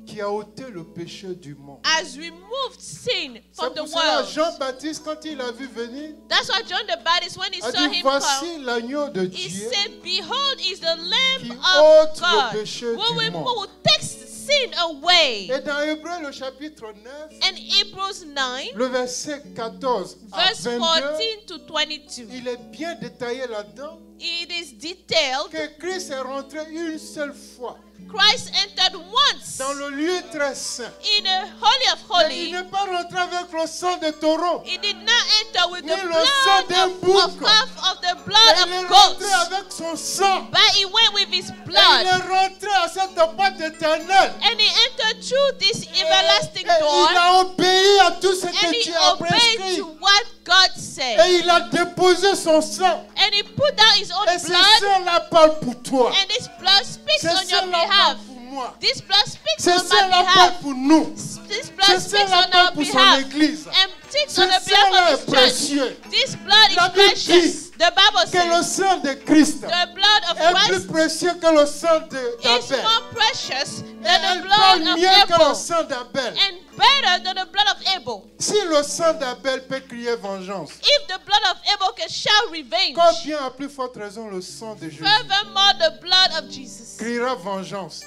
Qui a ôté le péché du monde. has removed sin from C'est the pour cela world. Jean-Baptiste, quand il a vu venir, That's why John the Baptist, when he a saw dit, him come, voici l'agneau de he Dieu said, behold is the qui Lamb ôte of le God, péché who du monde. will take sin away. Et dans Hébreux, le chapitre 9, And Hebrews 9, le verset 14 à verse 22, 14 to 22, il est bien détaillé là-dedans it is detailed. que Christ est rentré une seule fois Christ entered once dans le lieu très saint. in the Holy of Mais il Holies. n'est pas rentré avec le sang de taureau. He did not enter with Ni the le sang blood d'un of bouc. calf, of the Mais blood il est of rentré goats, avec son sang. but he went with his Et il blood. est rentré à cette porte éternelle. And he entered through this everlasting Et door, il a obéi à tout ce and que he Dieu a obeyed prescrit. to what God said. Et il a déposé son sang. And he put down his own Et ce blood, sang-là parle pour toi. and this blood speaks Ce on your sang-là parle behalf. pour moi. This blood speaks Ce on my sang-là parle behalf. pour nous. This Ce blood speaks sang-là on parle our pour son behalf. église. And speaks Ce on the sang-là behalf est of his church. précieux. This blood La is Bible precious. dit The Bible Que le says sang de Christ the blood of est plus Christ précieux que le sang is d'Abel. more precious Et than the elle blood parle of mieux que le Abel, sang d'Abel. and better than the blood of Abel. Si le sang d'Abel peut crier vengeance, If the blood of Abel can shout revenge, combien à plus forte raison le sang de Jésus furthermore the blood of Jesus. criera vengeance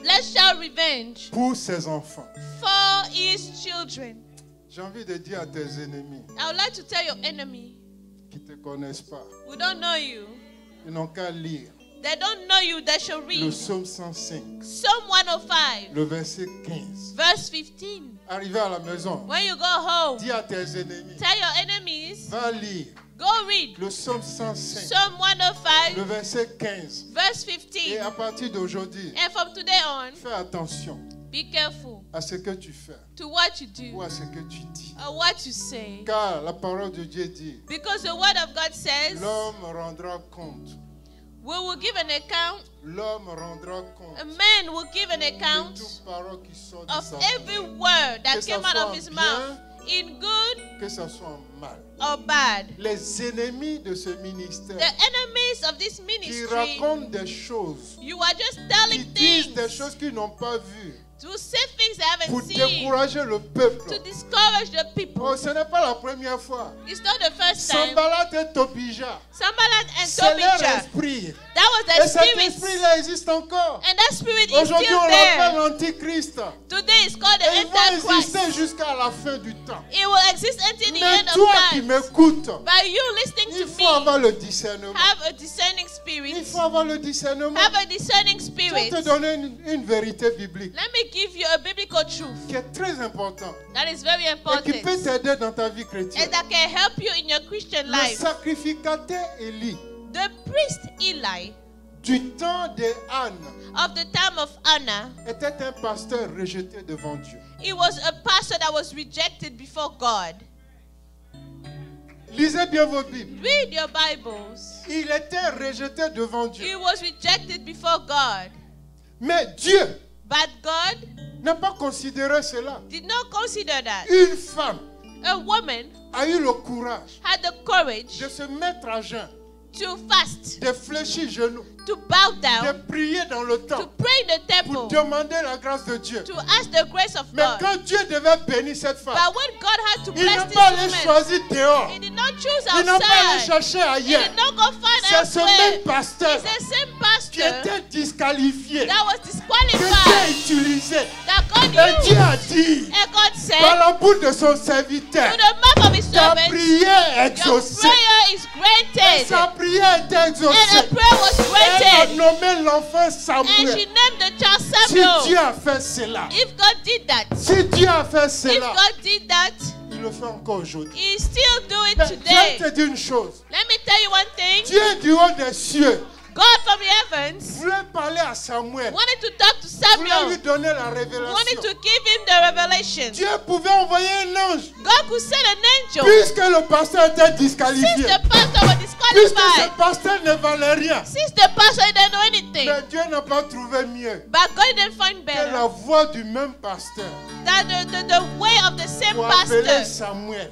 Let's shout revenge pour ses enfants. for his children. J'ai envie de dire à tes ennemis I would like to tell your enemy, qui ne te connaissent pas, who don't know you, ils n'ont qu'à lire they don't know you, they shall le read psaume 105, Psalm 105, le verset 15. verse 15. Arrivé à la maison, When you go home, dis à tes ennemis, tell your enemies, va lire go read le psaume 105, Psalm le 105, verset 15. verse Et 15. à partir d'aujourd'hui, And from today on, fais attention be careful à ce que tu fais to what you do ou à ce que tu dis. or what you say. Car la parole de Dieu dit, Because the word of God says, l'homme rendra compte. we will give an account, L'homme rendra a compte man will give an de account toute parole qui sort de of sa every bouche. word that Que ça came out soit of his bien, mouth, in good que ça soit en mal. or bad. Les ennemis de ce The ministère enemies of this qui ministry, racontent des choses, you are just qui telling disent des things choses qu'ils n'ont pas vues to say things they haven't pour seen, décourager le to peuple. discourage the people. Oh, ce n'est pas la première fois. It's not the first time. Sambalat et Tobija, Sanballat and c'est leur Tobijah, esprit. that was Et the cet spirit, esprit-là existe encore. and that spirit is Aujourd'hui, still on l'appelle there. l'Antichrist. Today it's called Et the il va Antichrist. exister jusqu'à la fin du temps. It will exist until the Mais end of toi qui time. m'écoutes, By you listening il to faut me, avoir le discernement. have a discerning Il spirit. faut avoir le discernement. Have a discerning Je spirit. vais te donner une vérité biblique Let me give you a biblical truth qui est très importante that is very et qui peut important t'aider dans ta vie chrétienne. and that can help you in your Christian Le life. sacrificateur Élie, The priest Eli du temps de Anne, of the time of Anna, était un pasteur rejeté devant Dieu. he was a pastor that was rejected before God. Lisez bien vos Bibles. Read your Bibles. Il était rejeté devant He Dieu. was rejected before God. Mais Dieu But God n'a pas considéré cela. did not consider that. Une femme A woman a eu le courage had the courage de se mettre à jeun, to fast, de fléchir genoux, to bow de down, prier dans le to temple pray in the pour temple, demander la grâce de Dieu. to ask the grace of Mais God. quand Dieu devait bénir cette femme, But when God had to il n'a bless pas allé this woman, choisir dehors. he did not choose Il n'a pas allé outside. chercher He ailleurs. did not go find C'est ce même elsewhere. pasteur It's the same qui pastor était disqualifié, that was que Dieu disqualified, utilisait. that God Et Dieu used. a dit, And God par said la bouche de son to serviteur, the mouth of his ta servant, prière est your exaucée. prayer is Et granted. sa prière était And exaucée. a prayer was Elle a granted. nommé l'enfant And she Samuel. named the child Si Dieu Samuel. a fait cela, If God did that, si Dieu a fait if cela, God did that, il le fait encore aujourd'hui. He still do it Mais je today. te dis une chose. Let me tell you one thing. Dieu du haut des cieux God God from the heavens voulait parler à Samuel, wanted to talk to voulait lui Samuel, donner la wanted révélation. to give him the revelation. Dieu pouvait envoyer un ange, God could send an angel. puisque le pasteur était Since disqualifié, the pastor was puisque ce disqualified, pasteur ne valait rien. since the pastor didn't know anything, Mais Dieu n'a pas trouvé mieux but God didn't find que la better voix du même pasteur than the way of the same pour appeler pastor Samuel.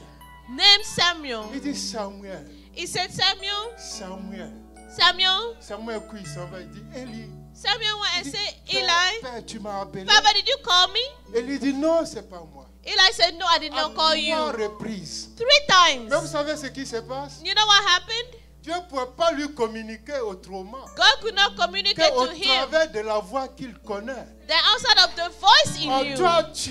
named Samuel. Il dit Samuel, He said, Samuel, Samuel. Samuel. Samuel, il s'en va, il dit Élie. Samuel went and Il dit, said, Père, Eli, Père, tu m'as appelé. Father, did you call me? Élie dit non, c'est pas moi. Eli said, no, I did not call À you. 3 reprises. 3 Mais vous times. savez ce qui se passe? You know what happened? Dieu ne pouvait pas lui communiquer autrement God could not communicate qu'au to him travers de la voix qu'il connaît. the outside of the voice in Oh, you. toi, tu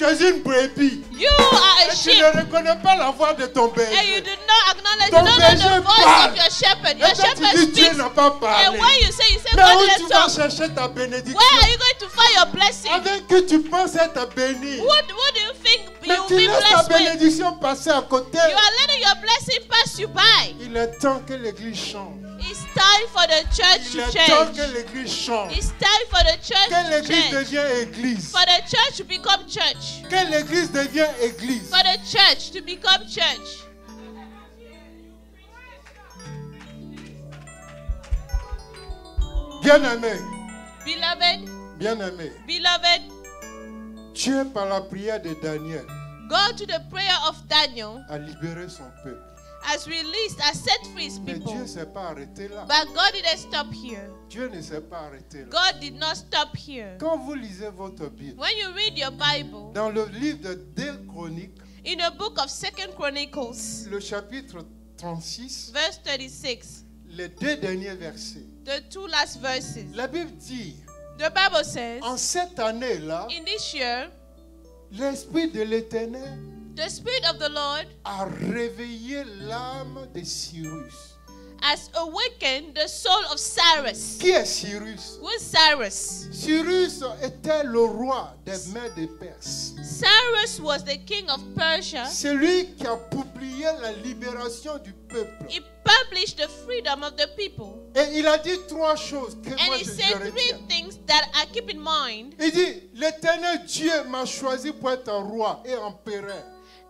es une brebis. You are a Et tu sheep. ne reconnais pas la voix de ton And you berger. do not acknowledge, Ton you don't know berger the voice parle. of your shepherd. Et Your toi, shepherd tu dis Dieu speaks. n'a pas And parlé. when you say Mais God où didn't tu vas talk, chercher ta bénédiction? where are you going to find your blessing? Avec que tu penses être béni. What do you think Mais you'll tu be laisses ta blessed with? bénédiction passer à côté. You are letting your blessing pass you by. Il est temps que l'église change. It's time for the church Il to est temps que change. l'église change. It's time for the church Que to l'église change. devienne église. For the church to become church. Que l'église devienne église. For the church to become church. Bien-aimé, Beloved, bien-aimé, beloved, Dieu par la prière de Daniel go to the prayer of Daniel a libéré son peuple. as released, as set free his Mais people. Dieu ne s'est pas arrêté là. But God didn't stop here. Dieu ne s'est pas arrêté là. God did not stop here. Quand vous lisez votre Bible, When you read your Bible, dans le livre de 2 Chroniques, in the book of 2 Chronicles, le chapitre 36, verse 36, les 2 derniers versets, the 2 last verses, la Bible dit, the Bible says, en cette année-là, in this year, l'Esprit de l'Éternel the Spirit of the Lord a réveillé l'âme de Cyrus. has awakened the soul of Cyrus. Qui est Cyrus? Who is Cyrus? Cyrus était le roi des mers de Perse. Cyrus was the king of Persia. C'est lui qui a publié la libération du peuple. He published the freedom of the people. Et il a dit 3 choses que And moi he je said 3 retiens. things that I keep in mind. Il dit, l'Éternel Dieu m'a choisi pour être roi et empereur.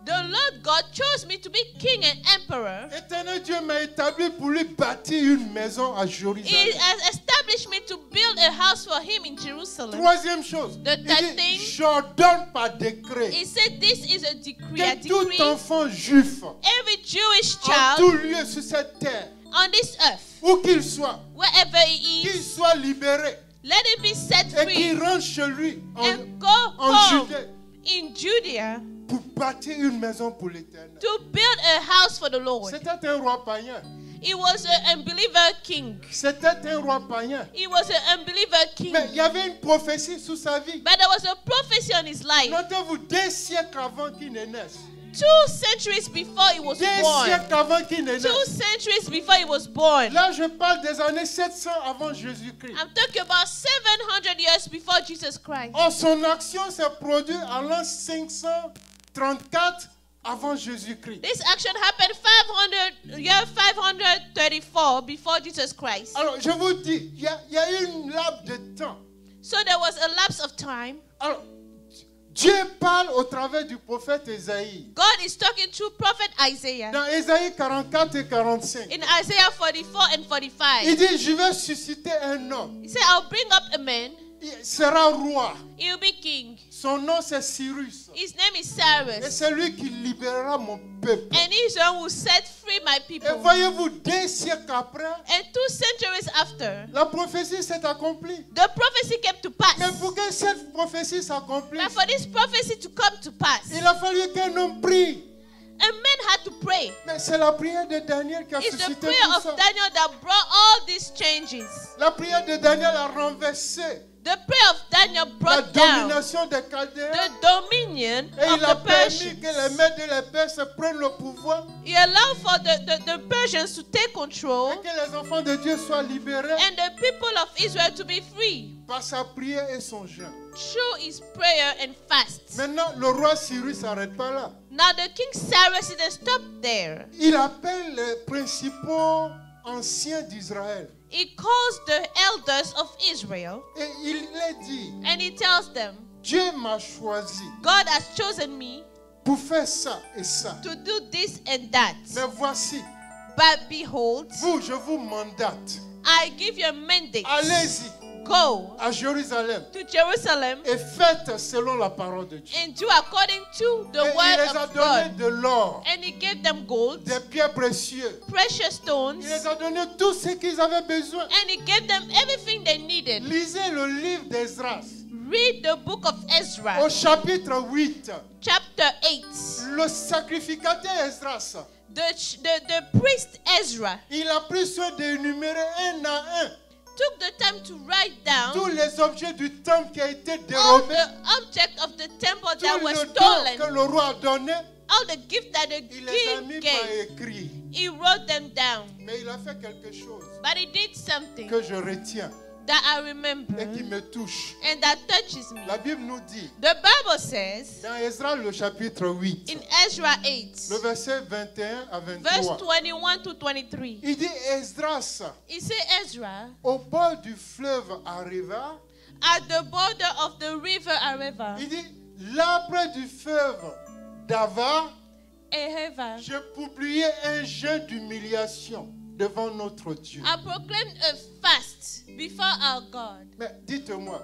The Lord God chose me to be king and emperor. L'Éternel Dieu m'a établi pour lui bâtir une maison à He Jérusalem. has established me to build a house for him in Jerusalem. 3e chose, The il third dit, thing, j'ordonne par décret He said this is a decree. A que tout decree. enfant juif Every Jewish en child tout lieu sur cette terre, on this earth, où qu'il soit, wherever he qu'il is, soit libéré let him be set et qu'il free rentre chez lui and go en home Judée in Judea pour bâtir une maison pour l'Éternel. to build a house for the Lord. C'était un roi païen. He was an unbeliever king. C'était un roi païen. He was an unbeliever king. Mais il y avait une prophétie sous sa vie. But there was a prophecy on his life. Notez-vous, 2 siècles avant qu'il ne naisse. 2 centuries before he was 2 born. siècles avant qu'il ne 2 naisse. centuries before he was born. Là, je parle des années 700 avant Jésus-Christ. I'm talking about 700 years before Jesus Christ. Or, son action s'est produite en l'an 534 avant Jésus-Christ. This action happened 534 before Jesus Christ. Alors, je vous dis, il y a eu une laps de temps. So there was a lapse of time. Alors, Dieu parle au travers du prophète Ésaïe. God is talking to prophet Isaiah. Dans Ésaïe 44 et 45, In Isaiah 44 and 45, il dit, je vais susciter un homme. he said, I'll bring up a man. Il sera roi. He'll be king. Son nom, c'est Cyrus. His name is Et Cyrus. c'est lui qui libérera mon peuple. And he's the one who set free my Et people. voyez-vous, 2 siècles après, And 2 centuries after, la prophétie s'est accomplie. the prophecy came to pass. Mais pour que cette prophétie s'accomplisse, But for this prophecy to come to pass, il a fallu qu'un homme prie. a man had to pray. Mais c'est la prière de Daniel qui a It's the suscité prayer tout of ça. Daniel that brought all these changes. La prière de Daniel a renversé The prayer of Daniel la brought down domination des Chaldéens. the dominion Et of il a the permis que les Persians. maîtres de les Perses prennent le pouvoir He allowed for the Persians to take control et que les enfants de Dieu soient libérés and the people of Israel to be free par sa prière et son jeûne. through his prayer and fast. Maintenant, le roi Cyrus s'arrête pas là. Now the king Cyrus didn't stop there. Il appelle les principaux anciens d'Israël. he calls the elders of Israel et il les dit, and he tells them, Dieu m'a choisi God has chosen me pour faire ça et ça. to do this and that. Mais voici, But behold, vous, je vous mandate. I give you a mandate. Allez-y Go à Jérusalem to Jerusalem et faites selon la parole de Dieu. and do according to the Et il word les a of donné God. de l'or, And he gave them gold, des pierres précieuses. precious stones, Il les a donné tout ce qu'ils avaient besoin. and he gave them everything they needed. Lisez le livre d'Esdras Read the book of Ezra, au chapitre 8. chapter 8. Le sacrificateur Esdras, The priest Ezra il a pris soin d'énumérer un à un took the time to write tous down les objets du temple qui a été all dérobé, the objects of the temple tout that were le don que stolen, le roi a donné, all the gifts that the il les a king mis par gave. écrit. He wrote them down. Mais il a fait quelque chose But he did something que je retiens that I remember et qui me touche. and that touches me. La Bible nous dit, The Bible says dans Esdras le chapitre 8, in Ezra 8, le verset 21 à verse 23, 21 to 23, il dit Esdras, he said, Ezra, au bord du fleuve Arriva, at the border of the river Areva, il dit, là près du fleuve d'Ava, Ahava, j'ai publié un jeûne d'humiliation devant notre Dieu. I proclaimed a fast before our God. Mais dites-moi,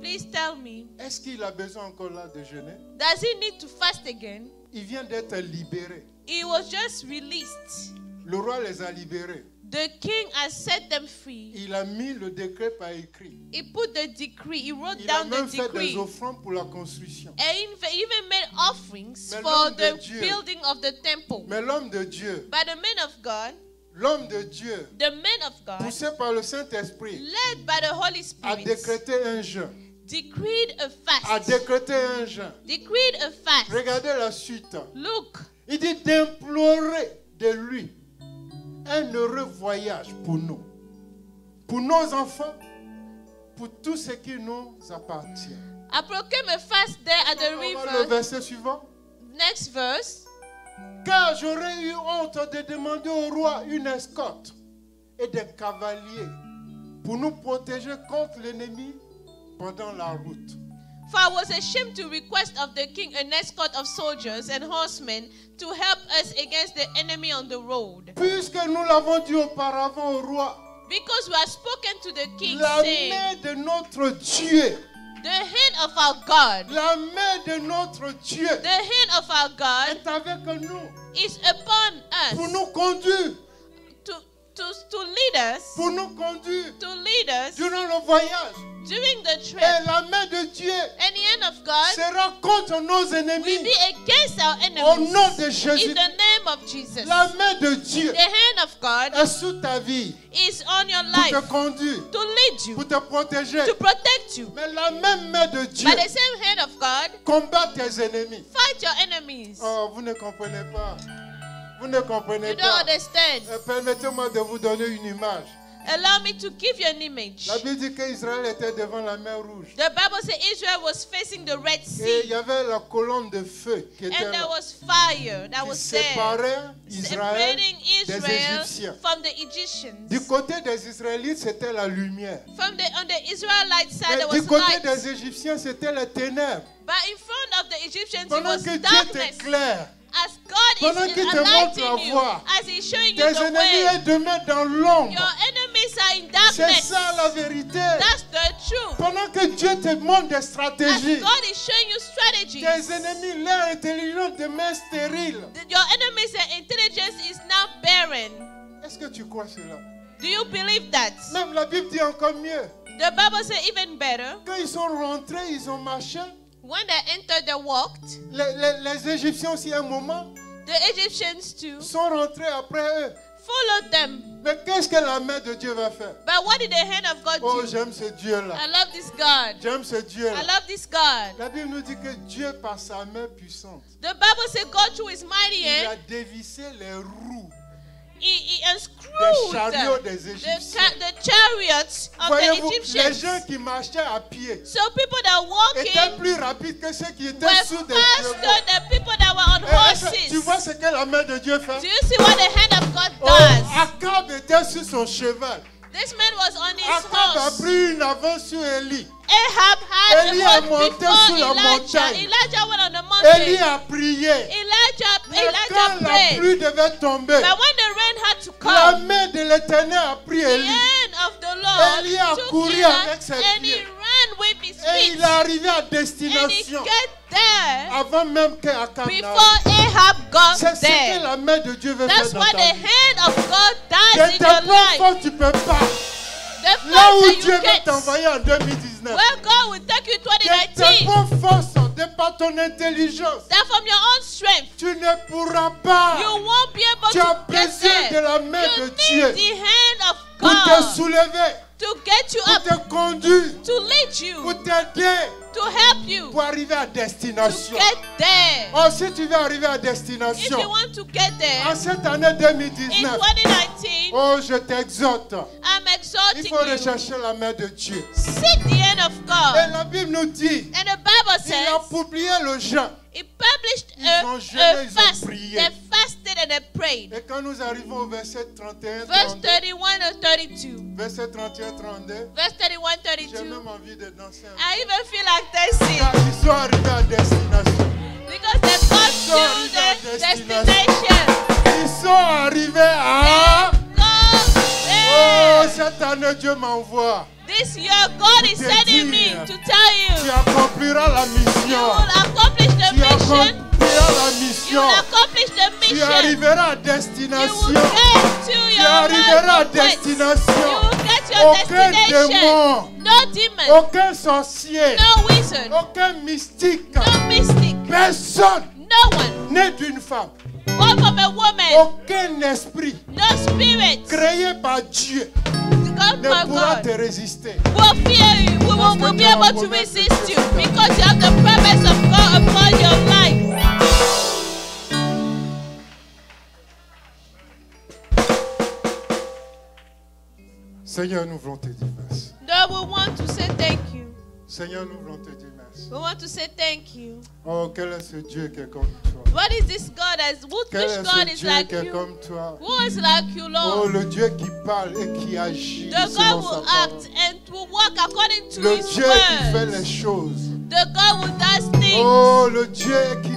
Please tell me, est-ce qu'il a besoin encore là de jeûner? does he need to fast again? Il vient d'être libéré. He was just released. Le roi les a libérés. The king has set them free. Il a mis le décret par écrit. He put the decree, he wrote Il a down même the fait decree. des offrandes pour la construction. And he even made offerings Mais for l'homme de the Dieu- building of the temple. Mais l'homme de Dieu, By the men of God, l'homme de Dieu, the men of God, poussé par le Saint-Esprit, led by the Holy a Spirit, décrété un jeûne. decreed a A fast. décrété un jeûne. Decreed a fast. Regardez la suite. Look, Il dit d'implorer de lui un heureux voyage pour nous, pour nos enfants, pour tout ce qui nous appartient. I proclaim a fast there at the On va le river. verset suivant. Next verse. Car j'aurais eu honte de demander au roi une escorte et des cavaliers pour nous protéger contre l'ennemi pendant la route. For I was ashamed to request of the king an escort of soldiers and horsemen to help us against the enemy on the road. Puisque nous l'avons dit auparavant au roi, Because we have spoken to the king, la saying, main de notre Dieu, the hand of our God, la main de notre Dieu the hand of our God est avec nous is upon pour us nous conduire, to lead us, pour nous conduire to lead us durant le voyage. during the Et trip. la main de Dieu And the hand of God sera contre nos will ennemis be against our au enemies. nom de In Jésus. the name of Jesus. La main de Dieu The hand of God est sous ta vie is on your pour te life conduire, to lead you, pour te protéger. to protect you. Mais la même main de Dieu By the same hand of God, combat tes ennemis. fight your enemies. Oh, vous ne comprenez pas. Vous ne comprenez You don't pas. understand. Permettez-moi de vous donner une image. Allow me to give you an image. La Bible dit qu'Israël était devant la mer Rouge. The Bible says Israel was facing the Red Et Sea, il y avait la colonne de feu qui était and there là, was fire that qui was there, séparait Israël separating des Israel Égyptiens. from the Egyptians. Du côté des Israélites, c'était la lumière. On the Israelite side, Mais there du was côté light. des Égyptiens, c'était les ténèbres. But in front of the Egyptians, it Pendant was que Dieu darkness. t'éclaire, As God pendant is qu'il te montre la enlightening you, voie, as He's showing you tes the ennemis way, demeurent dans l'ombre. your enemies are in C'est darkness. ça la vérité. That's the truth. Pendant que Dieu te montre des As stratégies, God is showing you strategies, tes ennemis, leur intelligence demeure stérile. your enemies' intelligence is now barren. Est-ce que tu crois cela? Do you believe that? Même la Bible dit encore mieux. The Bible says even better. Quand ils sont rentrés, ils ont marché. When they entered, they walked. Les Égyptiens aussi, à un moment, The Egyptians too sont rentrés après eux. followed them. Mais qu'est-ce que la main de Dieu va faire? But what did the hand of God Oh, do? j'aime ce Dieu-là. I love this God. J'aime ce I Dieu-là. love this God. La Bible nous dit que Dieu, par sa main puissante, The Bible says God through His mighty il a hand, dévissé les roues He des unscrewed chariots des the Égyptiens. chariots of Voyez-vous, the les Egyptians. gens qui marchaient à pied So people that étaient walking plus rapides que ceux qui étaient were sous des faster chevaux. than people that were on Tu vois horses. ce que la main de Dieu fait? Do you see what the hand of God Oh, does? Akab était sur son cheval. This man was on his Akab a horse. pris une avance sur Élie. Ahab had Élie a est horse monté before sur la Elijah. montagne. Elijah went on the Élie mountain. a prié. Mais quand la Elijah prayed. pluie devait tomber, But when the rain had to la come, main de l'Éternel a pris the Élie. hand of the Lord Élie a took couru him avec ses and he pieds. ran with his Et feet. il est arrivé à And he destination get there avant même qu'Akab before n'arrive. Ahab got C'est ce que there. la main de Dieu veut faire That's dans why ta the vie. hand of God De does in tes your propres life. forces, tu ne peux pas. The Là fact où that Dieu you veut get, t'envoyer en 2019. where God will take you in De tes 2019, propres forces, de par ton intelligence, that from your own strength, tu ne pourras pas. you won't be able Tu as to get besoin de there. la main You de need Dieu the hand of pour te God soulever, to get you pour up, te conduire, to lead you, pour t'aider, to help you, pour arriver à to destination. get there. Oh, si tu veux arriver à If destination, you want to get en there, cette année in 2019, 2019, oh, je t'exhorte. I'm Il exhorting faut you. rechercher la main de Dieu. Seek the hand of Et God. la Bible nous dit, And the Bible il a says, publié le jeûne. he published Ils ont a jeûné, ils ont fast. prié. They fasted and they prayed. Et quand nous arrivons au verset 31, Verse 32, 31 and 32. verset 31, 32, Verse 31, j'ai 32. même envie de danser un peu. I even feel like dancing Car ils sont arrivés à destination. because they got to the destination. Ils sont arrivés à... They got Oh, there. cette année, Dieu m'envoie. This year, God is sending me to tell Tu you, accompliras la you mission. will accomplish the Tu mission. accompliras la You mission. will accomplish the Tu mission. arriveras à You will destination. get to Tu your arriveras à right point. You destination. will get to your Aucun destination. démon, No demon, aucun sorcier, no wizard, aucun mystique, no mystic, personne no one, né d'une femme, born from a woman, aucun esprit no spirit, créé par Dieu God ne my pourra God, te résister. will fear you. We will be able to resist you because you have the promise of God upon your life. Seigneur, nous voulons te dire merci. Lord, we want to say thank you. Seigneur, nous voulons te dire merci. We want to say thank you. Oh, quel est ce Dieu qui est comme toi? What is this God as Quel which est God ce is Dieu like qui est you? comme toi? Who is like you, Oh, Lord? le Dieu qui parle et qui agit The selon God sa will parole. act and will work according to Le His Dieu qui fait word. les choses. The God who does things. Oh, le Dieu qui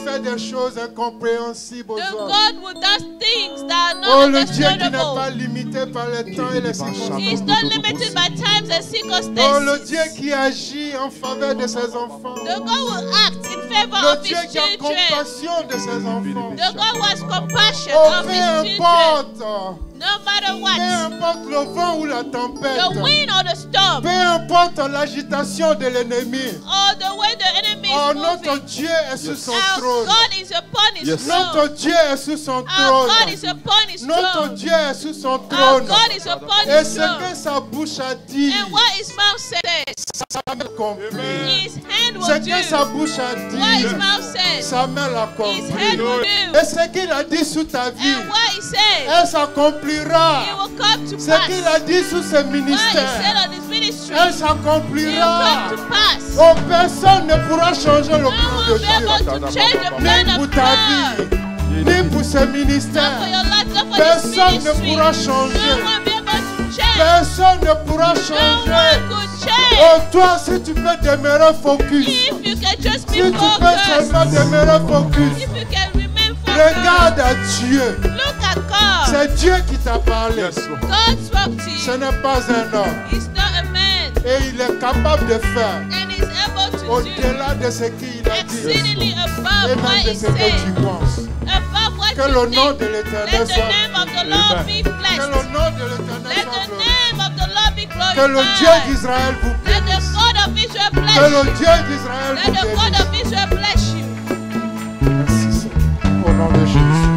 fait des choses incompréhensibles aux The hommes. God who does things that are Oh, not le Dieu qui n'est pas understandable. limité par les temps et les He is circonstances. not limited by times and Oh, le circumstances. Dieu qui agit en faveur de ses enfants. The God will act in favor Le of Dieu His qui a children. compassion de ses enfants. The God who has compassion Oh, of peu His children. importe. No matter Peu what, importe le vent ou la tempête. the wind or the storm, Peu importe l'agitation de l'ennemi. or the way the enemy Oh, is notre moving, Dieu est sur son our trône. God is upon His Notre throne. Dieu est sur son Our God trône. is upon His Notre throne. Dieu est sur son Our trône. God is upon Et His ce throne. que sa bouche a dit, And what His mouth says, sa main accomplit. His hand Ce will que sa do. bouche a What His dit, mouth says, sa main His l'accomplit. hand will do. Et ce qu'il a dit sur ta vie, And what He says, elle s'accomplira. it will come to Ce pass. qu'il a dit sur ses What He ministères, said on His ministry, elle it will s'accomplira. come to pass. Oh, personne ne pourra changer le No plan one de will be able Dieu. to change the Ni plan pour of ta God. vie, ni pour ses Not for ministères. your life, not for His Personne ne ministry. pourra No changer. one will be able to change. Personne ne pourra No changer. one could change. Oh, toi, si tu peux demeurer focus, If you can just be si tu peux focused, seulement demeurer focus, if you can remain regarde focused, à Dieu. look at God. C'est Dieu qui t'a parlé. God spoke to Ce you. n'est pas un homme. He's not a man, Et il est capable de faire and He's able to do au-delà de ce qu'il a dit exceedingly et above what même de He ce que said, tu penses. above what Que le you nom think. de Let l'Éternel the soit. name of the Lord be Que blessed. le nom de l'Éternel Let soit the glorifié. name of the Lord be Que le Dieu glorified. d'Israël vous Let the bénisse. God of Israel Que bless le you. Dieu d'Israël Let vous the God bénisse. of Israel bless you. Merci Seigneur. Au nom de Jésus.